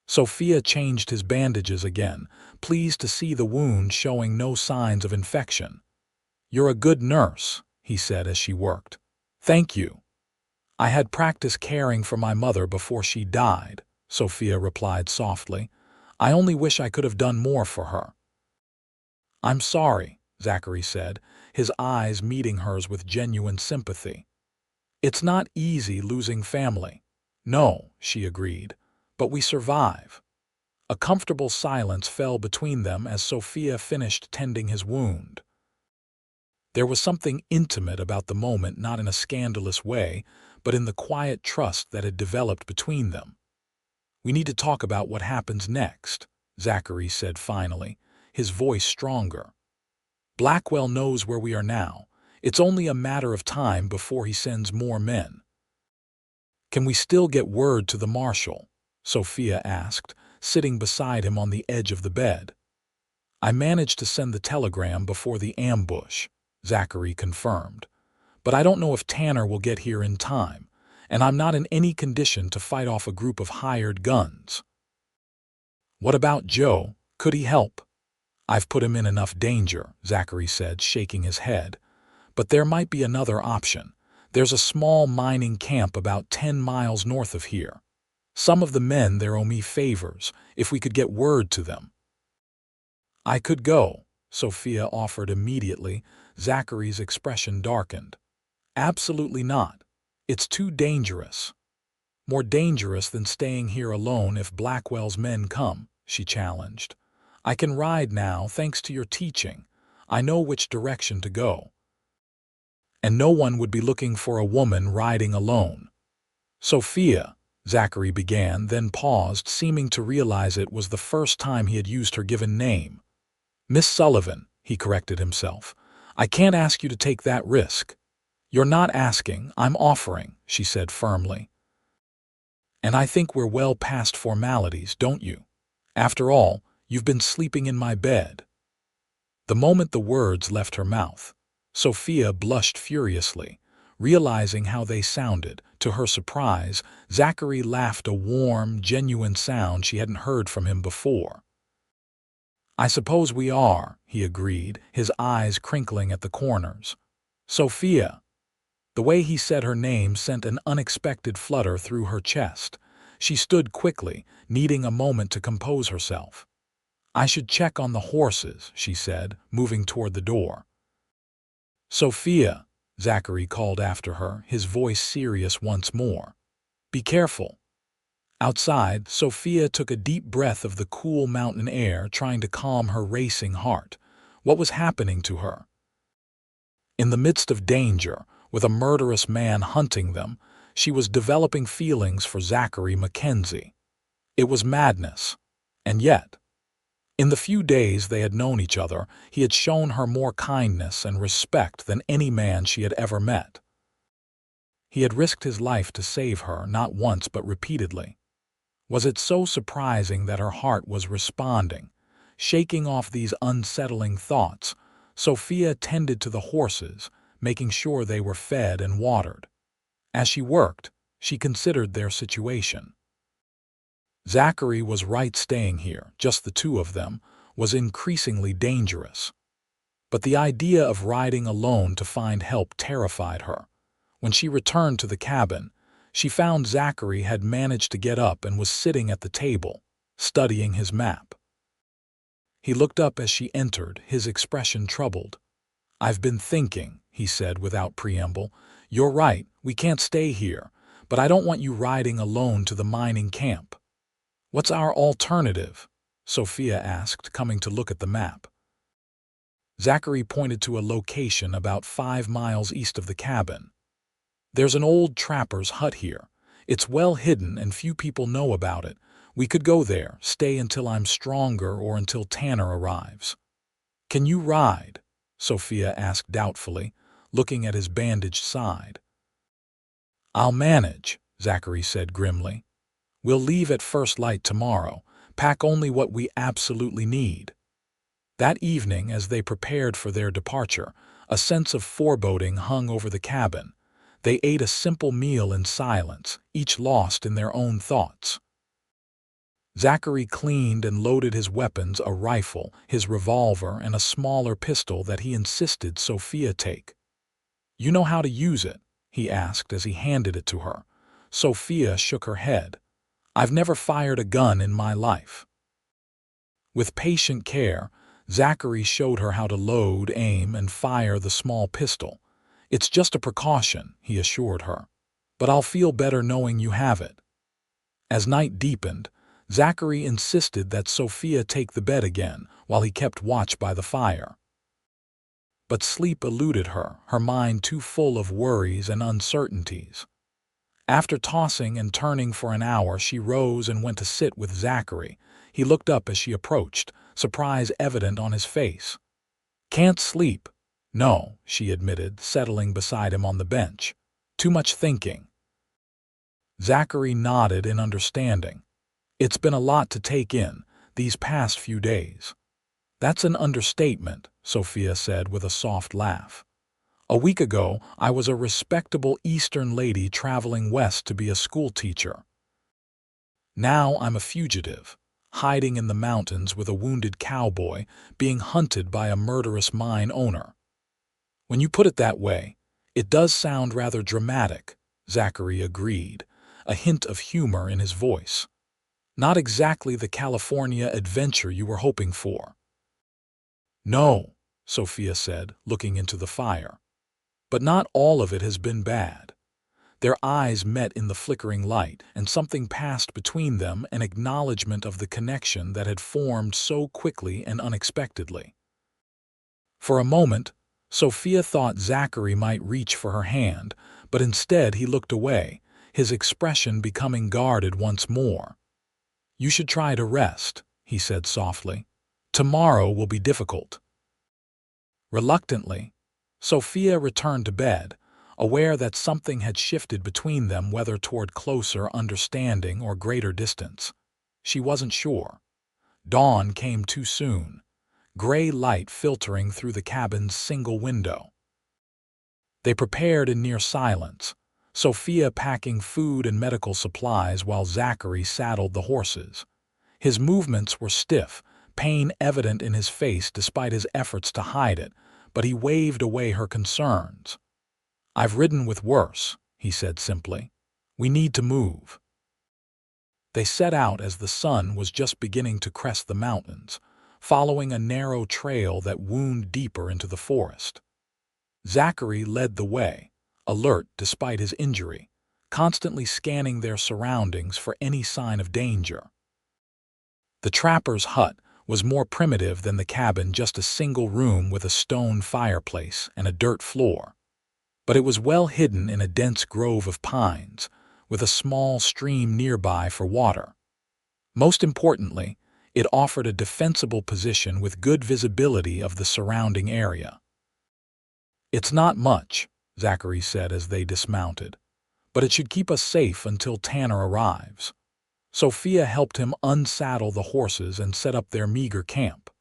Sophia changed his bandages again, pleased to see the wound showing no signs of infection. You're a good nurse, he said as she worked. Thank you. I had practice caring for my mother before she died, Sophia replied softly. I only wish I could have done more for her. I'm sorry, Zachary said, his eyes meeting hers with genuine sympathy. It's not easy losing family. No, she agreed. But we survive. A comfortable silence fell between them as Sophia finished tending his wound. There was something intimate about the moment, not in a scandalous way, but in the quiet trust that had developed between them. We need to talk about what happens next, Zachary said finally, his voice stronger. Blackwell knows where we are now. It's only a matter of time before he sends more men. Can we still get word to the marshal? Sophia asked, sitting beside him on the edge of the bed. I managed to send the telegram before the ambush, Zachary confirmed. But I don't know if Tanner will get here in time, and I'm not in any condition to fight off a group of hired guns. What about Joe? Could he help? I've put him in enough danger, Zachary said, shaking his head. But there might be another option. There's a small mining camp about 10 miles north of here. Some of the men there owe me favors, if we could get word to them. I could go, Sophia offered immediately. Zachary's expression darkened. Absolutely not. It's too dangerous. More dangerous than staying here alone if Blackwell's men come, she challenged. I can ride now thanks to your teaching. I know which direction to go. And no one would be looking for a woman riding alone. Sophia, Zachary began, then paused, seeming to realize it was the first time he had used her given name. Miss Sullivan, he corrected himself. I can't ask you to take that risk. You're not asking, I'm offering, she said firmly. And I think we're well past formalities, don't you? After all, you've been sleeping in my bed. The moment the words left her mouth, Sophia blushed furiously, realizing how they sounded. To her surprise, Zachary laughed, a warm, genuine sound she hadn't heard from him before. I suppose we are, he agreed, his eyes crinkling at the corners. Sophia. The way he said her name sent an unexpected flutter through her chest. She stood quickly, needing a moment to compose herself. I should check on the horses, she said, moving toward the door. Sophia, Zachary called after her, his voice serious once more. Be careful. Outside, Sophia took a deep breath of the cool mountain air, trying to calm her racing heart. What was happening to her? In the midst of danger, with a murderous man hunting them, she was developing feelings for Zachary Mackenzie. It was madness. And yet, In the few days they had known each other, he had shown her more kindness and respect than any man she had ever met. He had risked his life to save her, not once but repeatedly. Was it so surprising that her heart was responding? Shaking off these unsettling thoughts, Sophia tended to the horses, making sure they were fed and watered. As she worked, she considered their situation. Zachary was right. Staying here, just the two of them, was increasingly dangerous. But the idea of riding alone to find help terrified her. When she returned to the cabin, she found Zachary had managed to get up and was sitting at the table, studying his map. He looked up as she entered, his expression troubled. "I've been thinking," he said without preamble. "You're right, we can't stay here, but I don't want you riding alone to the mining camp." "What's our alternative?" Sophia asked, coming to look at the map. Zachary pointed to a location about 5 miles east of the cabin. "There's an old trapper's hut here. It's well hidden and few people know about it. We could go there, stay until I'm stronger or until Tanner arrives." "Can you ride?" Sophia asked doubtfully, looking at his bandaged side. "I'll manage," Zachary said grimly. "We'll leave at first light tomorrow. Pack only what we absolutely need." That evening, as they prepared for their departure, a sense of foreboding hung over the cabin. They ate a simple meal in silence, each lost in their own thoughts. Zachary cleaned and loaded his weapons, a rifle, his revolver, and a smaller pistol that he insisted Sophia take. "You know how to use it?" he asked as he handed it to her. Sophia shook her head. "I've never fired a gun in my life." With patient care, Zachary showed her how to load, aim, and fire the small pistol. "It's just a precaution," he assured her. "But I'll feel better knowing you have it." As night deepened, Zachary insisted that Sophia take the bed again while he kept watch by the fire. But sleep eluded her, her mind too full of worries and uncertainties. After tossing and turning for an hour, she rose and went to sit with Zachary. He looked up as she approached, surprise evident on his face. "Can't sleep?" "No," she admitted, settling beside him on the bench. "Too much thinking." Zachary nodded in understanding. "It's been a lot to take in, these past few days." "That's an understatement," Sophia said with a soft laugh. "A week ago, I was a respectable Eastern lady traveling west to be a schoolteacher. Now I'm a fugitive, hiding in the mountains with a wounded cowboy, being hunted by a murderous mine owner." "When you put it that way, it does sound rather dramatic," Zachary agreed, a hint of humor in his voice. "Not exactly the California adventure you were hoping for." "No," Sophia said, looking into the fire. "But not all of it has been bad." Their eyes met in the flickering light, and something passed between them, an acknowledgement of the connection that had formed so quickly and unexpectedly. For a moment, Sophia thought Zachary might reach for her hand, but instead he looked away, his expression becoming guarded once more. "You should try to rest," he said softly. "Tomorrow will be difficult." Reluctantly, Sophia returned to bed, aware that something had shifted between them, whether toward closer understanding or greater distance. She wasn't sure. Dawn came too soon, gray light filtering through the cabin's single window. They prepared in near silence, Sophia packing food and medical supplies while Zachary saddled the horses. His movements were stiff, pain evident in his face despite his efforts to hide it, but he waved away her concerns. "I've ridden with worse," he said simply. "We need to move." They set out as the sun was just beginning to crest the mountains, following a narrow trail that wound deeper into the forest. Zachary led the way, alert despite his injury, constantly scanning their surroundings for any sign of danger. The trapper's hut was more primitive than the cabin, just a single room with a stone fireplace and a dirt floor. But it was well hidden in a dense grove of pines, with a small stream nearby for water. Most importantly, It offered a defensible position with good visibility of the surrounding area. "It's not much," Zachary said as they dismounted, "but it should keep us safe until Tanner arrives." Sophia helped him unsaddle the horses and set up their meager camp.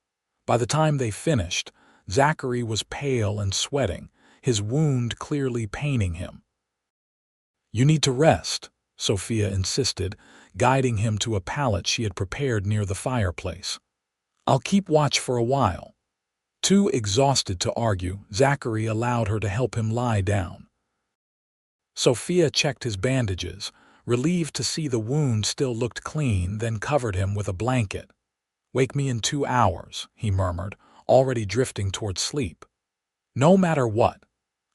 By the time they finished, Zachary was pale and sweating, his wound clearly paining him. "You need to rest," Sophia insisted, guiding him to a pallet she had prepared near the fireplace. "I'll keep watch for a while." Too exhausted to argue, Zachary allowed her to help him lie down. Sophia checked his bandages, relieved to see the wound still looked clean, then covered him with a blanket. "Wake me in 2 hours," he murmured, already drifting toward sleep. "No matter what."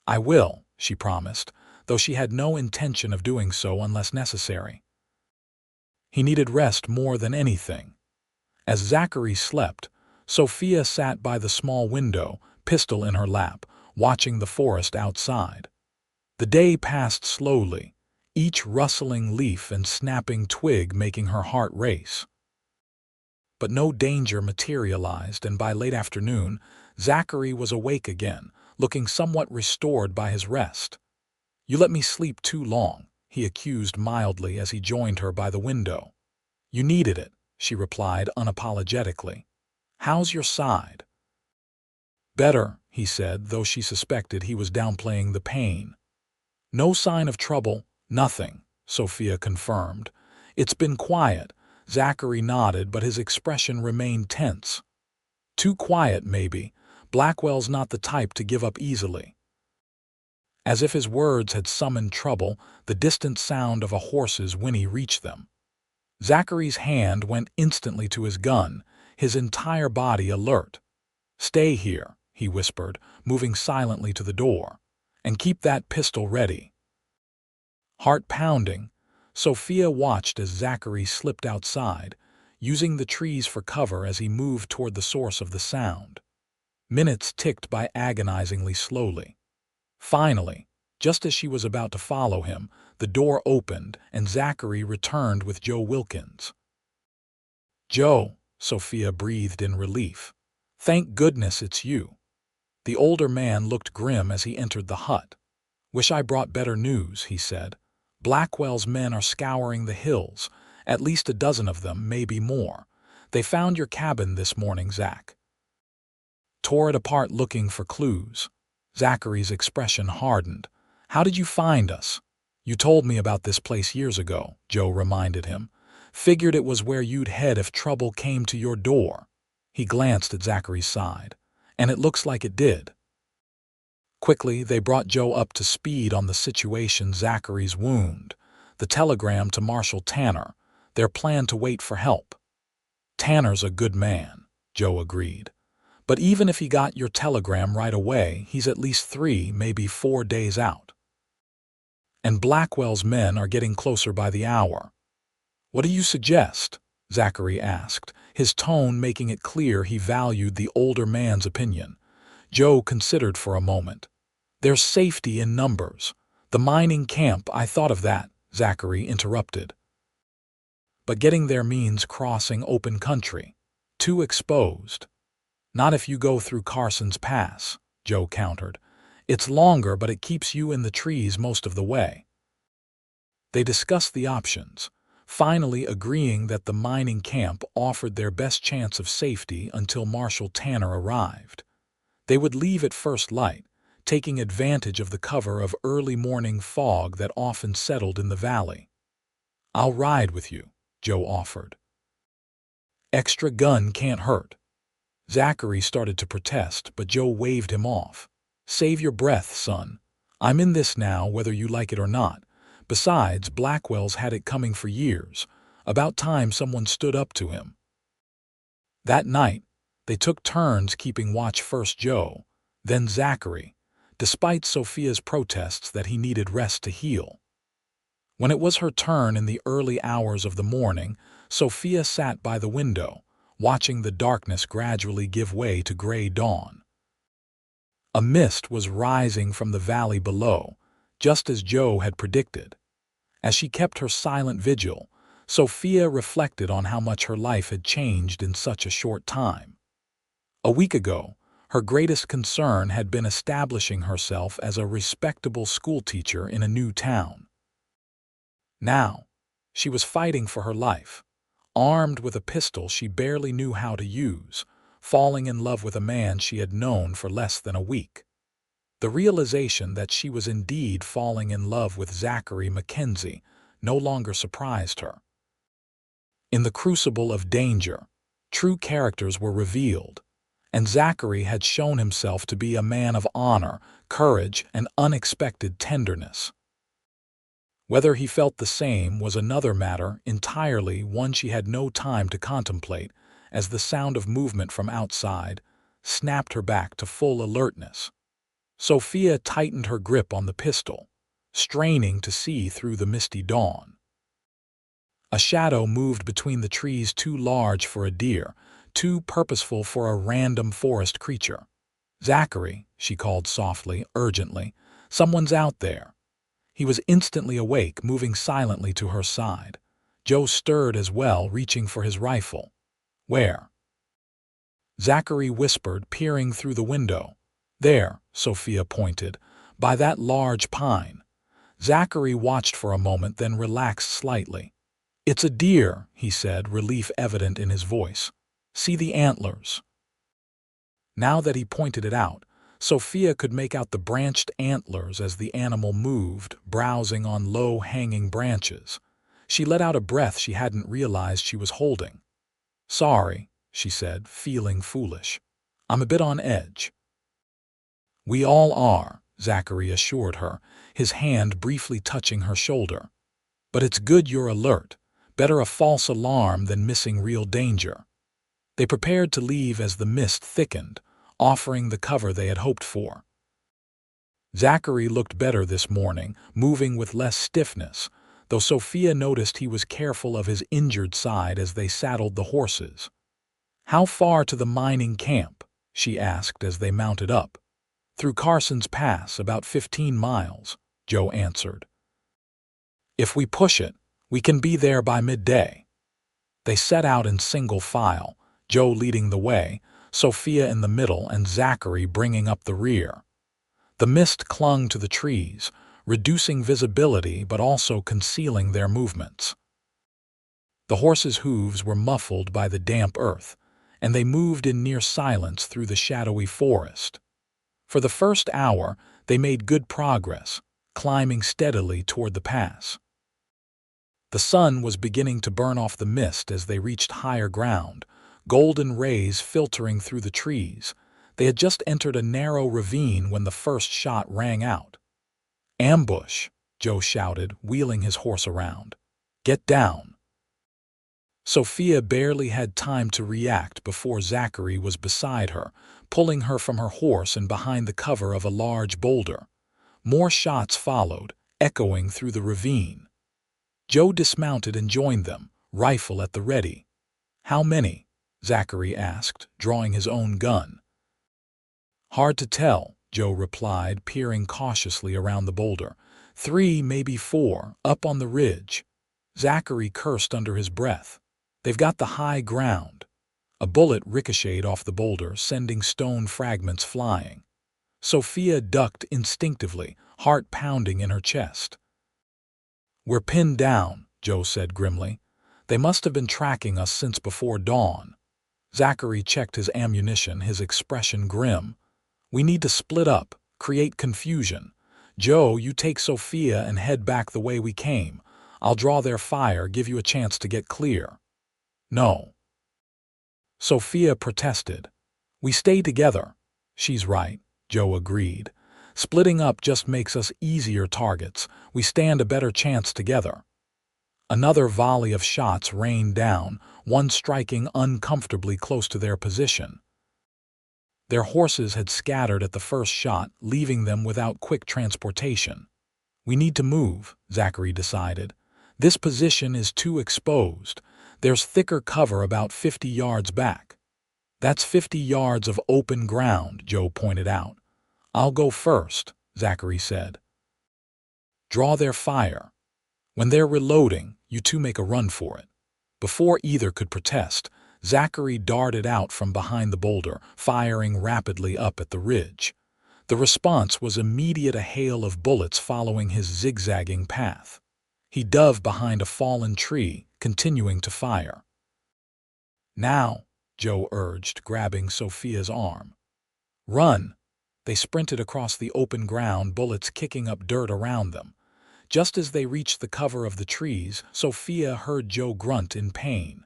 "I will," she promised, though she had no intention of doing so unless necessary. He needed rest more than anything. As Zachary slept, Sophia sat by the small window, pistol in her lap, watching the forest outside. The day passed slowly, each rustling leaf and snapping twig making her heart race. But no danger materialized, and by late afternoon, Zachary was awake again, looking somewhat restored by his rest. "You let me sleep too long," he accused mildly as he joined her by the window. "You needed it," she replied unapologetically. "How's your side?" "Better," he said, though she suspected he was downplaying the pain. "No sign of trouble, nothing," Sophia confirmed. "It's been quiet." Zachary nodded, but his expression remained tense. "Too quiet, maybe. Blackwell's not the type to give up easily." As if his words had summoned trouble, the distant sound of a horse's whinny reached them. Zachary's hand went instantly to his gun, his entire body alert. "Stay here," he whispered, moving silently to the door, "and keep that pistol ready." Heart pounding, Sophia watched as Zachary slipped outside, using the trees for cover as he moved toward the source of the sound. Minutes ticked by agonizingly slowly. Finally, just as she was about to follow him, the door opened and Zachary returned with Joe Wilkins. "Joe," Sophia breathed in relief. "Thank goodness it's you." The older man looked grim as he entered the hut. "Wish I brought better news," he said. "Blackwell's men are scouring the hills, at least a dozen of them, maybe more. They found your cabin this morning, Zach." Tore it apart looking for clues. Zachary's expression hardened. "How did you find us?" "You told me about this place years ago," Joe reminded him. "Figured it was where you'd head if trouble came to your door." He glanced at Zachary's side. "And it looks like it did." Quickly, they brought Joe up to speed on the situation: Zachary's wound, the telegram to Marshal Tanner, their plan to wait for help. "Tanner's a good man," Joe agreed. "But even if he got your telegram right away, he's at least 3, maybe 4 days out. And Blackwell's men are getting closer by the hour." "What do you suggest?" Zachary asked, his tone making it clear he valued the older man's opinion. Joe considered for a moment. "There's safety in numbers. The mining camp, I thought of that," Zachary interrupted. "But getting there means crossing open country. Too exposed." "Not if you go through Carson's Pass," Joe countered. "It's longer, but it keeps you in the trees most of the way." They discussed the options, finally agreeing that the mining camp offered their best chance of safety until Marshal Tanner arrived. They would leave at first light, taking advantage of the cover of early morning fog that often settled in the valley. "I'll ride with you," Joe offered. "Extra gun can't hurt." Zachary started to protest, but Joe waved him off. "Save your breath, son. I'm in this now whether you like it or not. Besides, Blackwell's had it coming for years. About time someone stood up to him." That night, they took turns keeping watch: first Joe, then Zachary, despite Sophia's protests that he needed rest to heal. When it was her turn in the early hours of the morning, Sophia sat by the window, watching the darkness gradually give way to gray dawn. A mist was rising from the valley below, just as Joe had predicted. As she kept her silent vigil, Sophia reflected on how much her life had changed in such a short time. A week ago, her greatest concern had been establishing herself as a respectable schoolteacher in a new town. Now, she was fighting for her life, armed with a pistol she barely knew how to use, falling in love with a man she had known for less than a week. The realization that she was indeed falling in love with Zachary Mackenzie no longer surprised her. In the crucible of danger, true characters were revealed, and Zachary had shown himself to be a man of honor, courage, and unexpected tenderness. Whether he felt the same was another matter entirely, one she had no time to contemplate, as the sound of movement from outside snapped her back to full alertness. Sophia tightened her grip on the pistol, straining to see through the misty dawn. A shadow moved between the trees, too large for a deer, too purposeful for a random forest creature. "Zachary," she called softly, urgently, "someone's out there." He was instantly awake, moving silently to her side. Joe stirred as well, reaching for his rifle. "Where?" Zachary whispered, peering through the window. "There," Sophia pointed, "by that large pine." Zachary watched for a moment, then relaxed slightly. "It's a deer," he said, relief evident in his voice. "See the antlers?" Now that he pointed it out, Sophia could make out the branched antlers as the animal moved, browsing on low-hanging branches. She let out a breath she hadn't realized she was holding. "Sorry," she said, feeling foolish. "I'm a bit on edge." "We all are," Zachary assured her, his hand briefly touching her shoulder. "But it's good you're alert. Better a false alarm than missing real danger." They prepared to leave as the mist thickened, offering the cover they had hoped for. Zachary looked better this morning, moving with less stiffness, though Sophia noticed he was careful of his injured side as they saddled the horses. "How far to the mining camp?" she asked as they mounted up. "Through Carson's Pass, about 15 miles, Joe answered. "If we push it, we can be there by midday." They set out in single file, Joe leading the way, Sophia in the middle, and Zachary bringing up the rear. The mist clung to the trees, reducing visibility but also concealing their movements. The horses' hooves were muffled by the damp earth, and they moved in near silence through the shadowy forest. For the first hour, they made good progress, climbing steadily toward the pass. The sun was beginning to burn off the mist as they reached higher ground, golden rays filtering through the trees. They had just entered a narrow ravine when the first shot rang out. "Ambush!" Joe shouted, wheeling his horse around. "Get down!" Sophia barely had time to react before Zachary was beside her, pulling her from her horse and behind the cover of a large boulder. More shots followed, echoing through the ravine. Joe dismounted and joined them, rifle at the ready. "How many?" Zachary asked, drawing his own gun. "Hard to tell," Joe replied, peering cautiously around the boulder. "3, maybe 4, up on the ridge." Zachary cursed under his breath. "They've got the high ground." A bullet ricocheted off the boulder, sending stone fragments flying. Sophia ducked instinctively, heart pounding in her chest. "We're pinned down," Joe said grimly. "They must have been tracking us since before dawn." Zachary checked his ammunition, his expression grim. "We need to split up, create confusion. Joe, you take Sophia and head back the way we came. I'll draw their fire, give you a chance to get clear." "No." Sophia protested. "We stay together." "She's right," Joe agreed. "Splitting up just makes us easier targets. We stand a better chance together." Another volley of shots rained down, one striking uncomfortably close to their position. Their horses had scattered at the first shot, leaving them without quick transportation. "We need to move," Zachary decided. "This position is too exposed. There's thicker cover about 50 yards back." "That's 50 yards of open ground," Joe pointed out. "I'll go first," Zachary said. "Draw their fire." When they're reloading, you two make a run for it. Before either could protest, Zachary darted out from behind the boulder, firing rapidly up at the ridge. The response was immediate, a hail of bullets following his zigzagging path. He dove behind a fallen tree, continuing to fire. "Now," Joe urged, grabbing Sophia's arm. "Run!" They sprinted across the open ground, bullets kicking up dirt around them. Just as they reached the cover of the trees, Sophia heard Joe grunt in pain.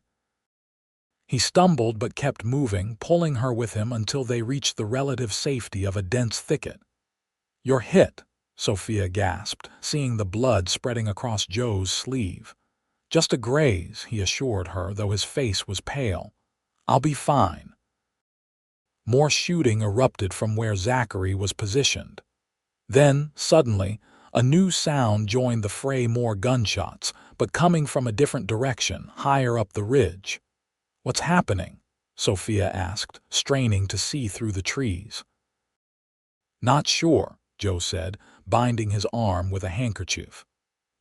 He stumbled but kept moving, pulling her with him until they reached the relative safety of a dense thicket. "You're hit," Sophia gasped, seeing the blood spreading across Joe's sleeve. "Just a graze," he assured her, though his face was pale. "I'll be fine." More shooting erupted from where Zachary was positioned. Then, suddenly, a new sound joined the fray, more gunshots, but coming from a different direction, higher up the ridge. "What's happening?" Sophia asked, straining to see through the trees. "Not sure," Joe said, binding his arm with a handkerchief.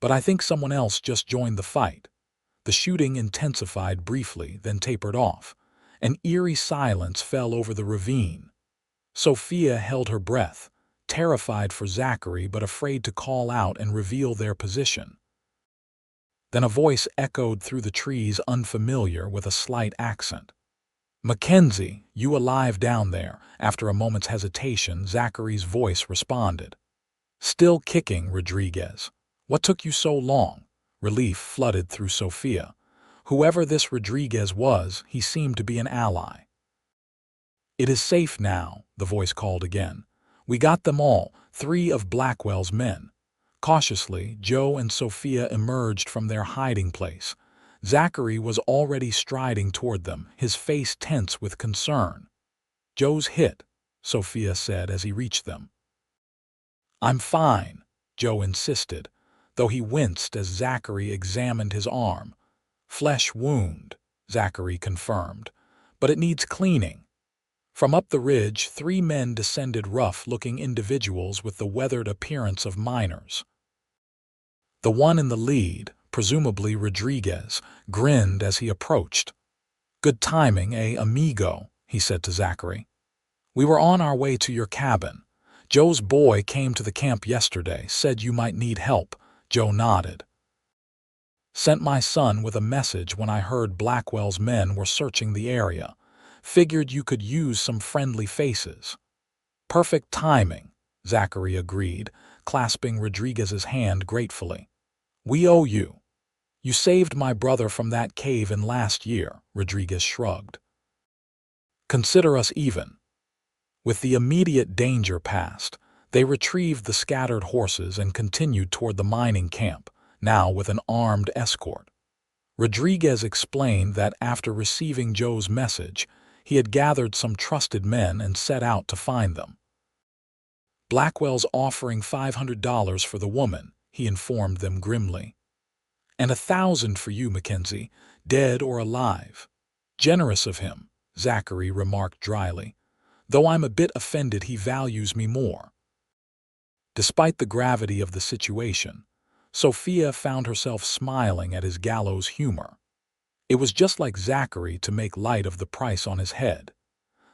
"But I think someone else just joined the fight." The shooting intensified briefly, then tapered off. An eerie silence fell over the ravine. Sophia held her breath, terrified for Zachary but afraid to call out and reveal their position. Then a voice echoed through the trees, unfamiliar, with a slight accent. "Mackenzie, you alive down there?" After a moment's hesitation, Zachary's voice responded. "Still kicking, Rodriguez. What took you so long?" Relief flooded through Sophia. Whoever this Rodriguez was, he seemed to be an ally. "It is safe now," the voice called again. "We got them all, 3 of Blackwell's men." Cautiously, Joe and Sophia emerged from their hiding place. Zachary was already striding toward them, his face tense with concern. "Joe's hit," Sophia said as he reached them. "I'm fine," Joe insisted, though he winced as Zachary examined his arm. "Flesh wound," Zachary confirmed, "but it needs cleaning." From up the ridge, 3 men descended, rough-looking individuals with the weathered appearance of miners. The one in the lead, presumably Rodriguez, grinned as he approached. "Good timing, amigo?" he said to Zachary. "We were on our way to your cabin. Joe's boy came to the camp yesterday, said you might need help." Joe nodded. "Sent my son with a message when I heard Blackwell's men were searching the area. Figured you could use some friendly faces." "Perfect timing," Zachary agreed, clasping Rodriguez's hand gratefully. "We owe you." "You saved my brother from that cave-in last year," Rodriguez shrugged. "Consider us even." With the immediate danger past, they retrieved the scattered horses and continued toward the mining camp, now with an armed escort. Rodriguez explained that after receiving Joe's message, he had gathered some trusted men and set out to find them. "Blackwell's offering $500 for the woman," he informed them grimly. "And $1,000 for you, Mackenzie, dead or alive." "Generous of him," Zachary remarked dryly, "though I'm a bit offended he values me more." Despite the gravity of the situation, Sophia found herself smiling at his gallows humor. It was just like Zachary to make light of the price on his head.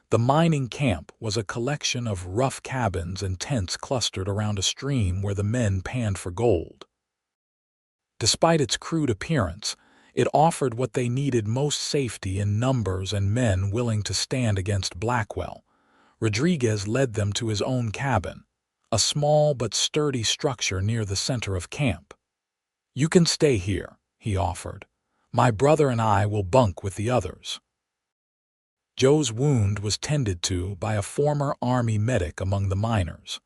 The mining camp was a collection of rough cabins and tents clustered around a stream where the men panned for gold. Despite its crude appearance, it offered what they needed most: safety in numbers and men willing to stand against Blackwell. Rodriguez led them to his own cabin, a small but sturdy structure near the center of camp. "You can stay here," he offered. "My brother and I will bunk with the others." Joe's wound was tended to by a former Army medic among the miners.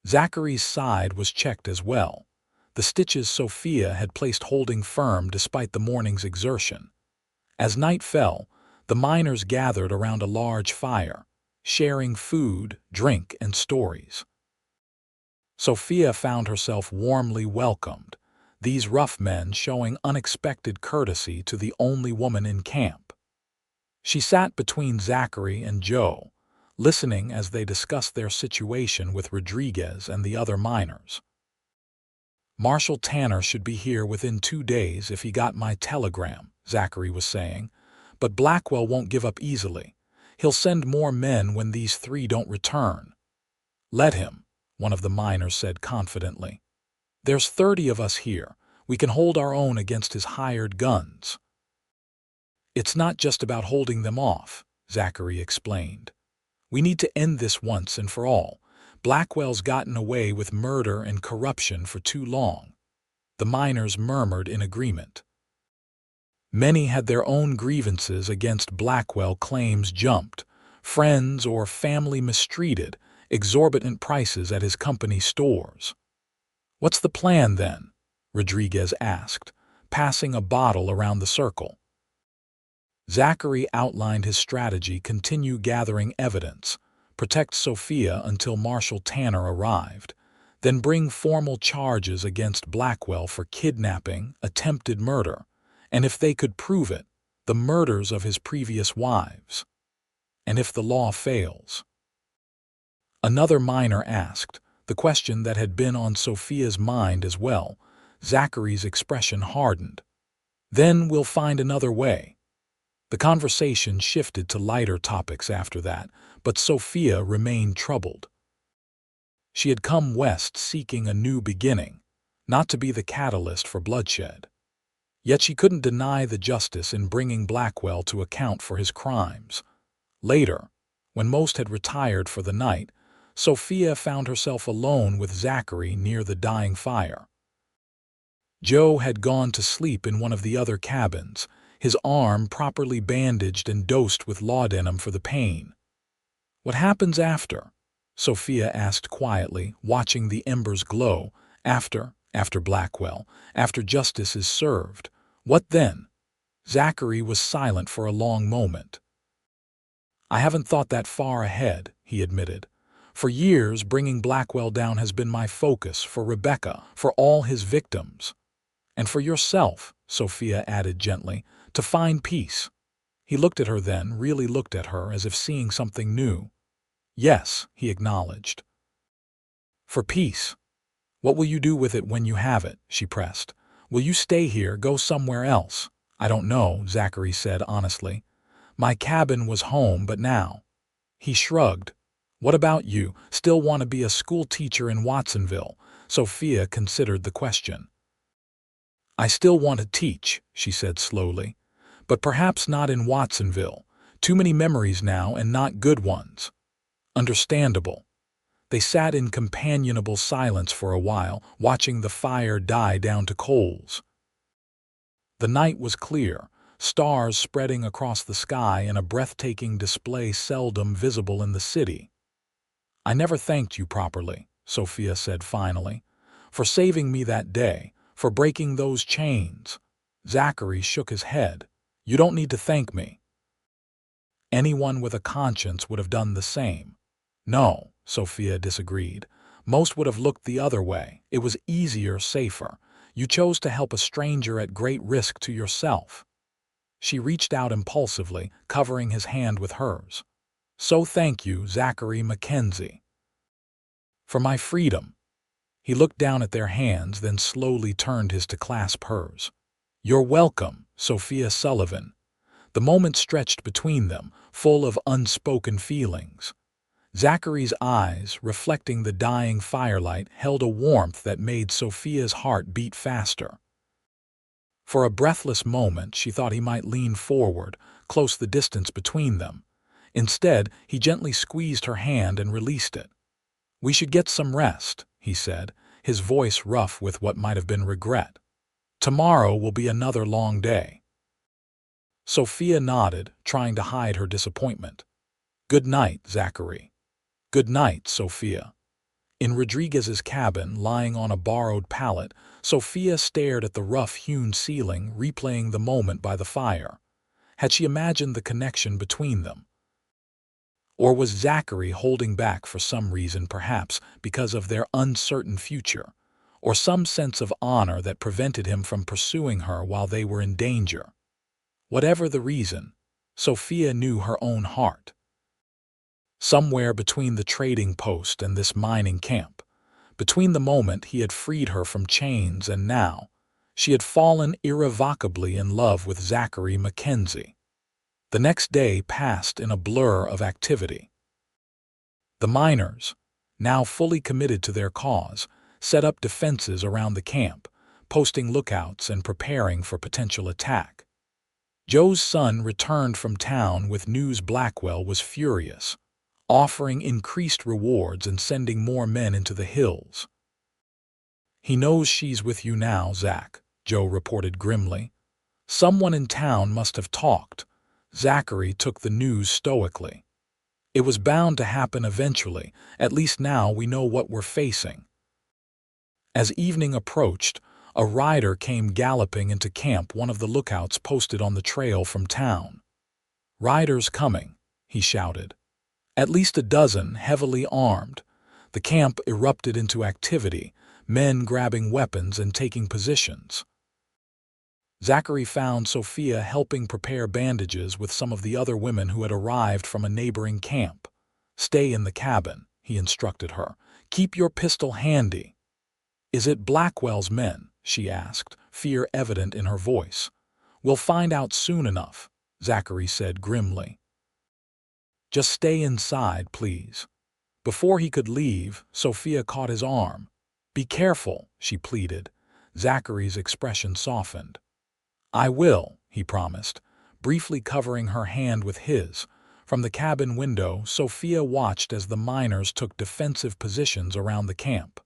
Zachary's side was checked as well, the stitches Sophia had placed holding firm despite the morning's exertion. As night fell, the miners gathered around a large fire, sharing food, drink, and stories. Sophia found herself warmly welcomed, these rough men showing unexpected courtesy to the only woman in camp. She sat between Zachary and Joe, listening as they discussed their situation with Rodriguez and the other miners. Marshal Tanner should be here within 2 days if he got my telegram, Zachary was saying. But Blackwell won't give up easily. He'll send more men when these 3 don't return. Let him, one of the miners said confidently. There's 30 of us here. We can hold our own against his hired guns. It's not just about holding them off, Zachary explained. We need to end this once and for all. Blackwell's gotten away with murder and corruption for too long. The miners murmured in agreement. Many had their own grievances against Blackwell. Claims jumped, friends or family mistreated, exorbitant prices at his company stores. What's the plan then? Rodriguez asked, passing a bottle around the circle. Zachary outlined his strategy: continue gathering evidence, protect Sophia until Marshal Tanner arrived, then bring formal charges against Blackwell for kidnapping, attempted murder, and if they could prove it, the murders of his previous wives. And if the law fails? Another miner asked, the question that had been on Sophia's mind as well. Zachary's expression hardened. Then we'll find another way. The conversation shifted to lighter topics after that, but Sophia remained troubled. She had come west seeking a new beginning, not to be the catalyst for bloodshed. Yet she couldn't deny the justice in bringing Blackwell to account for his crimes. Later, when most had retired for the night, Sophia found herself alone with Zachary near the dying fire. Joe had gone to sleep in one of the other cabins, his arm properly bandaged and dosed with laudanum for the pain. What happens after? Sophia asked quietly, watching the embers glow. After Blackwell, after justice is served. What then? Zachary was silent for a long moment. I haven't thought that far ahead, he admitted. For years, bringing Blackwell down has been my focus, for Rebecca, for all his victims. And for yourself, Sophia added gently, to find peace. He looked at her then, really looked at her as if seeing something new. Yes, he acknowledged. For peace. What will you do with it when you have it? She pressed. Will you stay here, go somewhere else? I don't know, Zachary said honestly. My cabin was home, but now. He shrugged. What about you? Still want to be a school teacher in Watsonville? Sophia considered the question. I still want to teach, she said slowly. But perhaps not in Watsonville. Too many memories now and not good ones. Understandable. They sat in companionable silence for a while, watching the fire die down to coals. The night was clear, stars spreading across the sky in a breathtaking display seldom visible in the city. I never thanked you properly, Sophia said finally, for saving me that day, for breaking those chains. Zachary shook his head. You don't need to thank me. Anyone with a conscience would have done the same. No, Sophia disagreed. Most would have looked the other way. It was easier, safer. You chose to help a stranger at great risk to yourself. She reached out impulsively, covering his hand with hers. So thank you, Zachary Mackenzie. For my freedom. He looked down at their hands, then slowly turned his to clasp hers. You're welcome, Sophia Sullivan. The moment stretched between them, full of unspoken feelings. Zachary's eyes, reflecting the dying firelight, held a warmth that made Sophia's heart beat faster. For a breathless moment, she thought he might lean forward, close the distance between them. Instead, he gently squeezed her hand and released it. We should get some rest, he said, his voice rough with what might have been regret. Tomorrow will be another long day. Sophia nodded, trying to hide her disappointment. Good night, Zachary. Good night, Sophia. In Rodriguez's cabin, lying on a borrowed pallet, Sophia stared at the rough-hewn ceiling, replaying the moment by the fire. Had she imagined the connection between them? Or was Zachary holding back for some reason, perhaps because of their uncertain future, or some sense of honor that prevented him from pursuing her while they were in danger? Whatever the reason, Sophia knew her own heart. Somewhere between the trading post and this mining camp, Between the moment he had freed her from chains and now, she had fallen irrevocably in love with Zachary Mackenzie. The next day passed in a blur of activity. The miners, now fully committed to their cause, set up defenses around the camp, posting lookouts and preparing for potential attack. Joe's son returned from town with news Blackwell was furious, offering increased rewards and sending more men into the hills. "He knows she's with you now, Zach," Joe reported grimly. "Someone in town must have talked." Zachary took the news stoically. "It was bound to happen eventually. At least now we know what we're facing." As evening approached, a rider came galloping into camp, one of the lookouts posted on the trail from town. "Riders coming," he shouted. At least a dozen, heavily armed. The camp erupted into activity, men grabbing weapons and taking positions. Zachary found Sophia helping prepare bandages with some of the other women who had arrived from a neighboring camp. "Stay in the cabin," he instructed her. "Keep your pistol handy." "Is it Blackwell's men?" she asked, fear evident in her voice. "We'll find out soon enough," Zachary said grimly. "Just stay inside, please." Before he could leave, Sophia caught his arm. "Be careful," she pleaded. Zachary's expression softened. "I will," he promised, briefly covering her hand with his. From the cabin window, Sophia watched as the miners took defensive positions around the camp.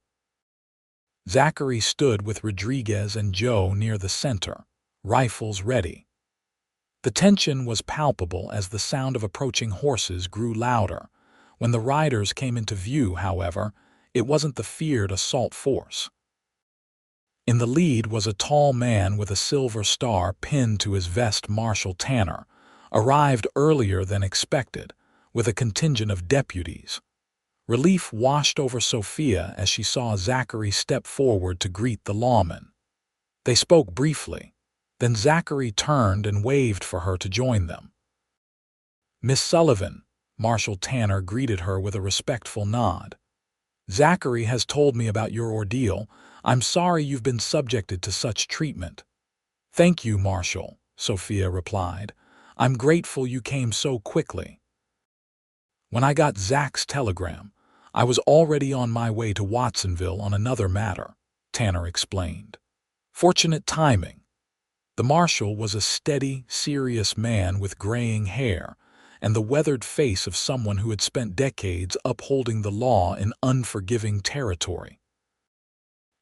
Zachary stood with Rodriguez and Joe near the center, rifles ready. The tension was palpable as the sound of approaching horses grew louder. When the riders came into view, however, it wasn't the feared assault force. In the lead was a tall man with a silver star pinned to his vest. Marshal Tanner arrived earlier than expected, with a contingent of deputies. Relief washed over Sophia as she saw Zachary step forward to greet the lawman. They spoke briefly. Then Zachary turned and waved for her to join them. "Miss Sullivan," Marshal Tanner greeted her with a respectful nod. "Zachary has told me about your ordeal. I'm sorry you've been subjected to such treatment." "Thank you, Marshal," Sophia replied. "I'm grateful you came so quickly." "When I got Zach's telegram, I was already on my way to Watsonville on another matter," Tanner explained. "Fortunate timing." The marshal was a steady, serious man with graying hair and the weathered face of someone who had spent decades upholding the law in unforgiving territory.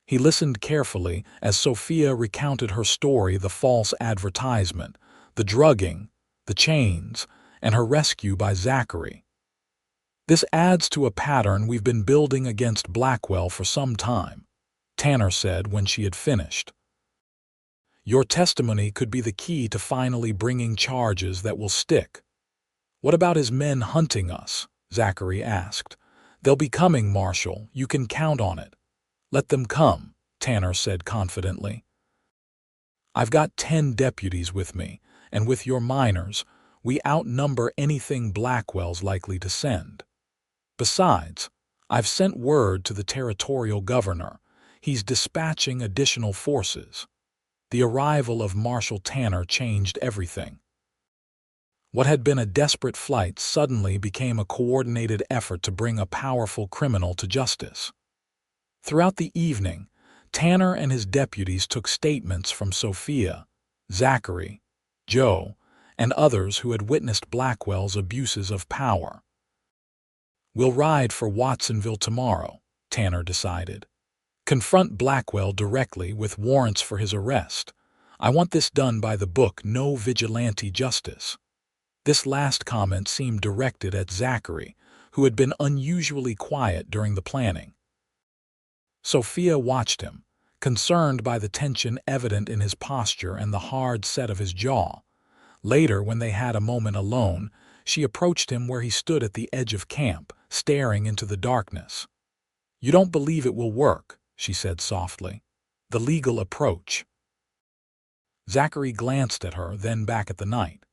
He listened carefully as Sophia recounted her story: the false advertisement, the drugging, the chains, and her rescue by Zachary. "This adds to a pattern we've been building against Blackwell for some time," Tanner said when she had finished. "Your testimony could be the key to finally bringing charges that will stick." "What about his men hunting us?" Zachary asked. "They'll be coming, Marshal. You can count on it." "Let them come," Tanner said confidently. "I've got 10 deputies with me, and with your miners, we outnumber anything Blackwell's likely to send. Besides, I've sent word to the territorial governor. He's dispatching additional forces." The arrival of Marshal Tanner changed everything. What had been a desperate flight suddenly became a coordinated effort to bring a powerful criminal to justice. Throughout the evening, Tanner and his deputies took statements from Sophia, Zachary, Joe, and others who had witnessed Blackwell's abuses of power. "We'll ride for Watsonville tomorrow," Tanner decided. "Confront Blackwell directly with warrants for his arrest. I want this done by the book, no vigilante justice." This last comment seemed directed at Zachary, who had been unusually quiet during the planning. Sophia watched him, concerned by the tension evident in his posture and the hard set of his jaw. Later, when they had a moment alone, she approached him where he stood at the edge of camp, staring into the darkness. "You don't believe it will work," she said softly. "The legal approach." Zachary glanced at her, then back at the night.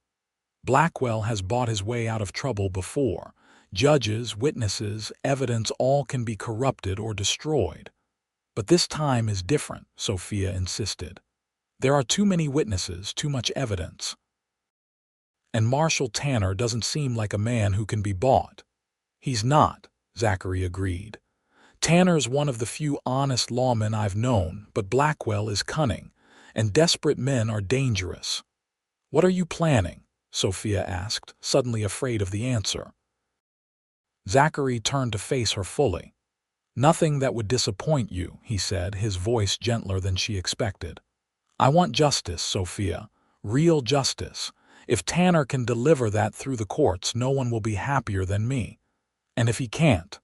"Blackwell has bought his way out of trouble before. Judges, witnesses, evidence all can be corrupted or destroyed. But this time is different, Sophia insisted. There are too many witnesses, too much evidence. And Marshal Tanner doesn't seem like a man who can be bought. He's not, Zachary agreed. Tanner's one of the few honest lawmen I've known, but Blackwell is cunning, and desperate men are dangerous. What are you planning? Sophia asked, suddenly afraid of the answer. Zachary turned to face her fully. Nothing that would disappoint you, he said, his voice gentler than she expected. I want justice, Sophia, real justice. If Tanner can deliver that through the courts, no one will be happier than me. And if he can't,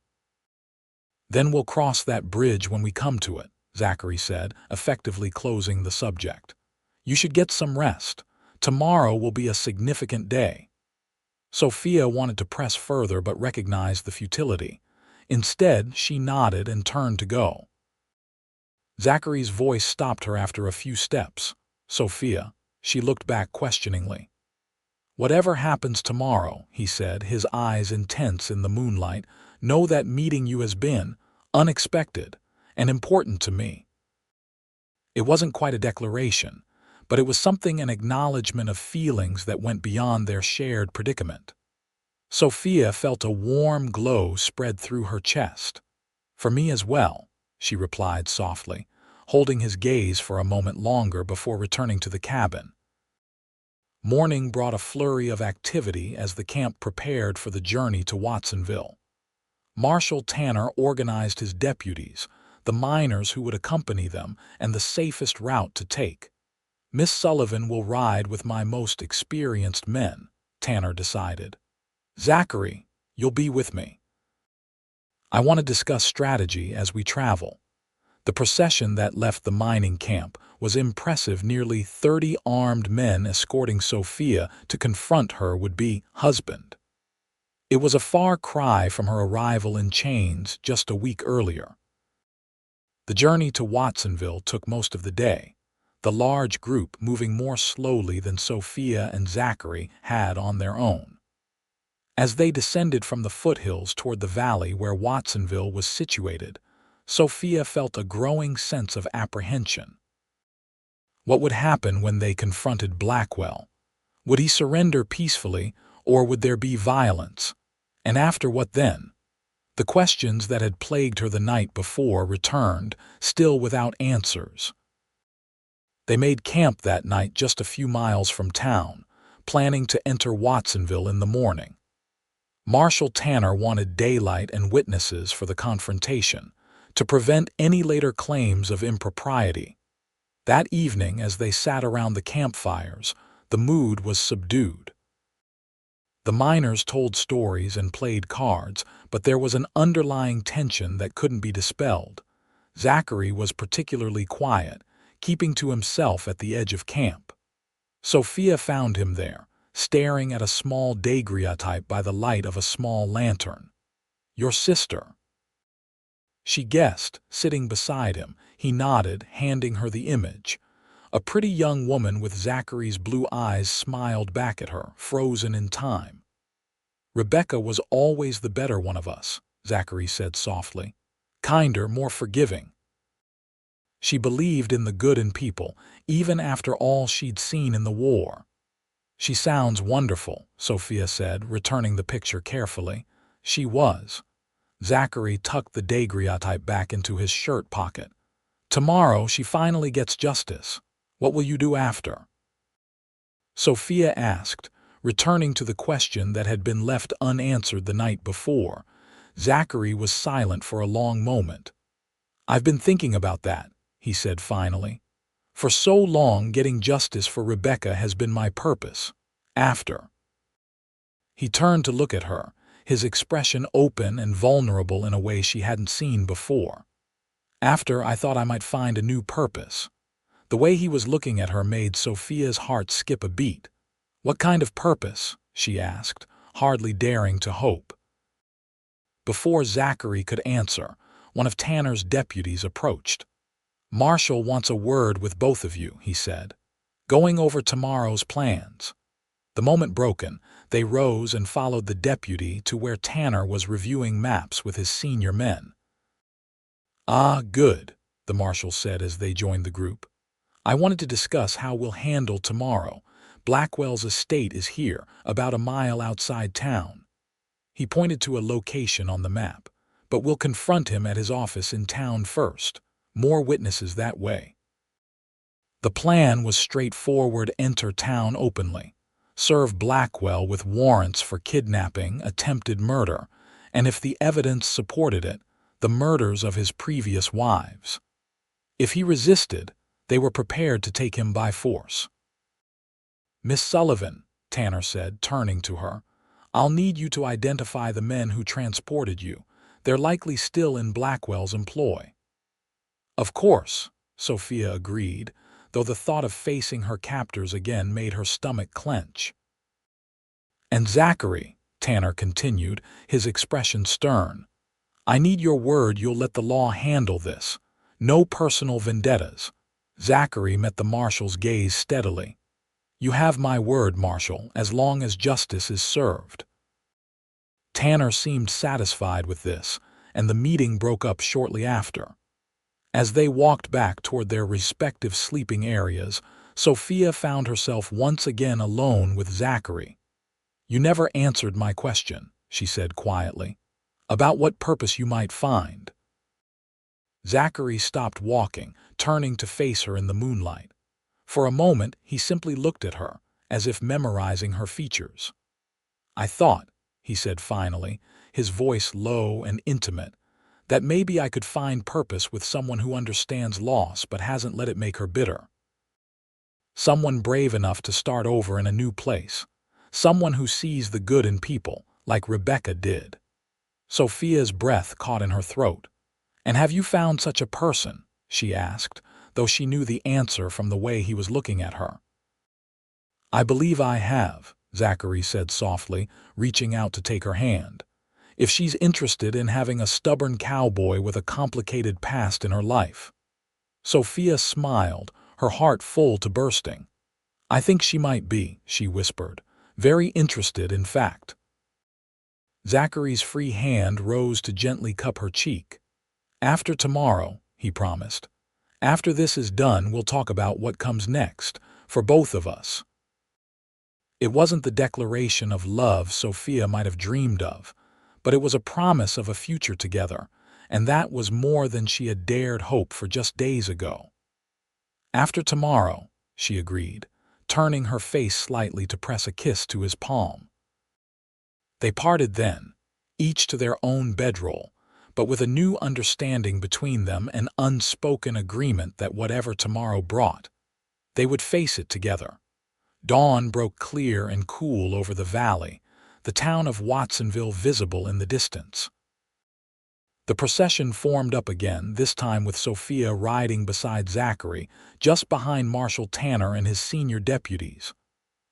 then we'll cross that bridge when we come to it, Zachary said, effectively closing the subject. You should get some rest. Tomorrow will be a significant day. Sophia wanted to press further but recognized the futility. Instead, she nodded and turned to go. Zachary's voice stopped her after a few steps. Sophia, she looked back questioningly. Whatever happens tomorrow, he said, his eyes intense in the moonlight, know that meeting you has been unexpected and important to me. It wasn't quite a declaration, but it was something, an acknowledgement of feelings that went beyond their shared predicament. Sophia felt a warm glow spread through her chest. For me as well, she replied softly, holding his gaze for a moment longer before returning to the cabin. Morning brought a flurry of activity as the camp prepared for the journey to Watsonville. Marshal Tanner organized his deputies, the miners who would accompany them, and the safest route to take. Miss Sullivan will ride with my most experienced men, Tanner decided. Zachary, you'll be with me. I want to discuss strategy as we travel. The procession that left the mining camp was impressive, nearly 30 armed men escorting Sophia to confront her would-be husband. It was a far cry from her arrival in chains just a week earlier. The journey to Watsonville took most of the day, the large group moving more slowly than Sophia and Zachary had on their own. As they descended from the foothills toward the valley where Watsonville was situated, Sophia felt a growing sense of apprehension. What would happen when they confronted Blackwell? Would he surrender peacefully, or would there be violence? And after what then? The questions that had plagued her the night before returned, still without answers. They made camp that night just a few miles from town, planning to enter Watsonville in the morning. Marshal Tanner wanted daylight and witnesses for the confrontation, to prevent any later claims of impropriety. That evening, as they sat around the campfires, the mood was subdued. The miners told stories and played cards, but there was an underlying tension that couldn't be dispelled. Zachary was particularly quiet, keeping to himself at the edge of camp. Sophia found him there, staring at a small daguerreotype by the light of a small lantern. Your sister. She guessed, sitting beside him. He nodded, handing her the image. A pretty young woman with Zachary's blue eyes smiled back at her, frozen in time. Rebecca was always the better one of us, Zachary said softly. Kinder, more forgiving. She believed in the good in people, even after all she'd seen in the war. She sounds wonderful, Sophia said, returning the picture carefully. She was. Zachary tucked the daguerreotype back into his shirt pocket. Tomorrow she finally gets justice. What will you do after? Sophia asked, returning to the question that had been left unanswered the night before. Zachary was silent for a long moment. I've been thinking about that, he said finally. For so long, getting justice for Rebecca has been my purpose. After. He turned to look at her, his expression open and vulnerable in a way she hadn't seen before. After, I thought I might find a new purpose. The way he was looking at her made Sophia's heart skip a beat. What kind of purpose? She asked, hardly daring to hope. Before Zachary could answer, one of Tanner's deputies approached. Marshal wants a word with both of you, he said. Going over tomorrow's plans. The moment broken, they rose and followed the deputy to where Tanner was reviewing maps with his senior men. "Ah, good," the marshal said as they joined the group. "I wanted to discuss how we'll handle tomorrow. Blackwell's estate is here, about a mile outside town." He pointed to a location on the map. "But we'll confront him at his office in town first. More witnesses that way." The plan was straightforward: enter town openly, serve Blackwell with warrants for kidnapping, attempted murder, and if the evidence supported it, the murders of his previous wives. If he resisted, they were prepared to take him by force. "Miss Sullivan," Tanner said, turning to her, "I'll need you to identify the men who transported you. They're likely still in Blackwell's employ." "Of course," Sophia agreed, though the thought of facing her captors again made her stomach clench. "And Zachary," Tanner continued, his expression stern, "I need your word you'll let the law handle this. No personal vendettas." Zachary met the marshal's gaze steadily. "You have my word, Marshal, as long as justice is served." Tanner seemed satisfied with this, and the meeting broke up shortly after. As they walked back toward their respective sleeping areas, Sophia found herself once again alone with Zachary. "You never answered my question," she said quietly, "about what purpose you might find." Zachary stopped walking, turning to face her in the moonlight. For a moment, he simply looked at her, as if memorizing her features. "I thought," he said finally, his voice low and intimate, "that maybe I could find purpose with someone who understands loss but hasn't let it make her bitter. Someone brave enough to start over in a new place. Someone who sees the good in people, like Rebecca did." Sophia's breath caught in her throat. "And have you found such a person?" she asked, though she knew the answer from the way he was looking at her. "I believe I have," Zachary said softly, reaching out to take her hand. "If she's interested in having a stubborn cowboy with a complicated past in her life." Sophia smiled, her heart full to bursting. "I think she might be," she whispered. "Very interested, in fact." Zachary's free hand rose to gently cup her cheek. "After tomorrow," he promised. "After this is done, we'll talk about what comes next, for both of us." It wasn't the declaration of love Sophia might have dreamed of, but it was a promise of a future together, and that was more than she had dared hope for just days ago. "After tomorrow," she agreed, turning her face slightly to press a kiss to his palm. They parted then, each to their own bedroll, but with a new understanding between them, an unspoken agreement that whatever tomorrow brought, they would face it together. Dawn broke clear and cool over the valley, the town of Watsonville visible in the distance. The procession formed up again, this time with Sophia riding beside Zachary, just behind Marshal Tanner and his senior deputies.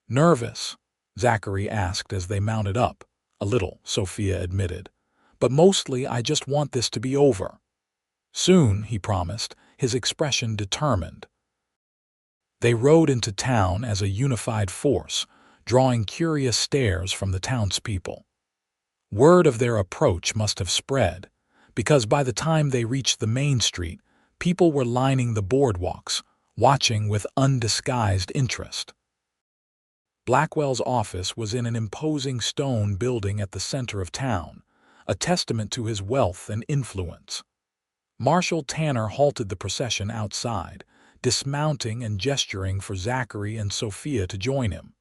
"Nervous?" Zachary asked as they mounted up. "A little," Sophia admitted. "But mostly I just want this to be over." "Soon," he promised, his expression determined. They rode into town as a unified force, drawing curious stares from the townspeople. Word of their approach must have spread, because by the time they reached the main street, people were lining the boardwalks, watching with undisguised interest. Blackwell's office was in an imposing stone building at the center of town, a testament to his wealth and influence. Marshal Tanner halted the procession outside, dismounting and gesturing for Zachary and Sophia to join him.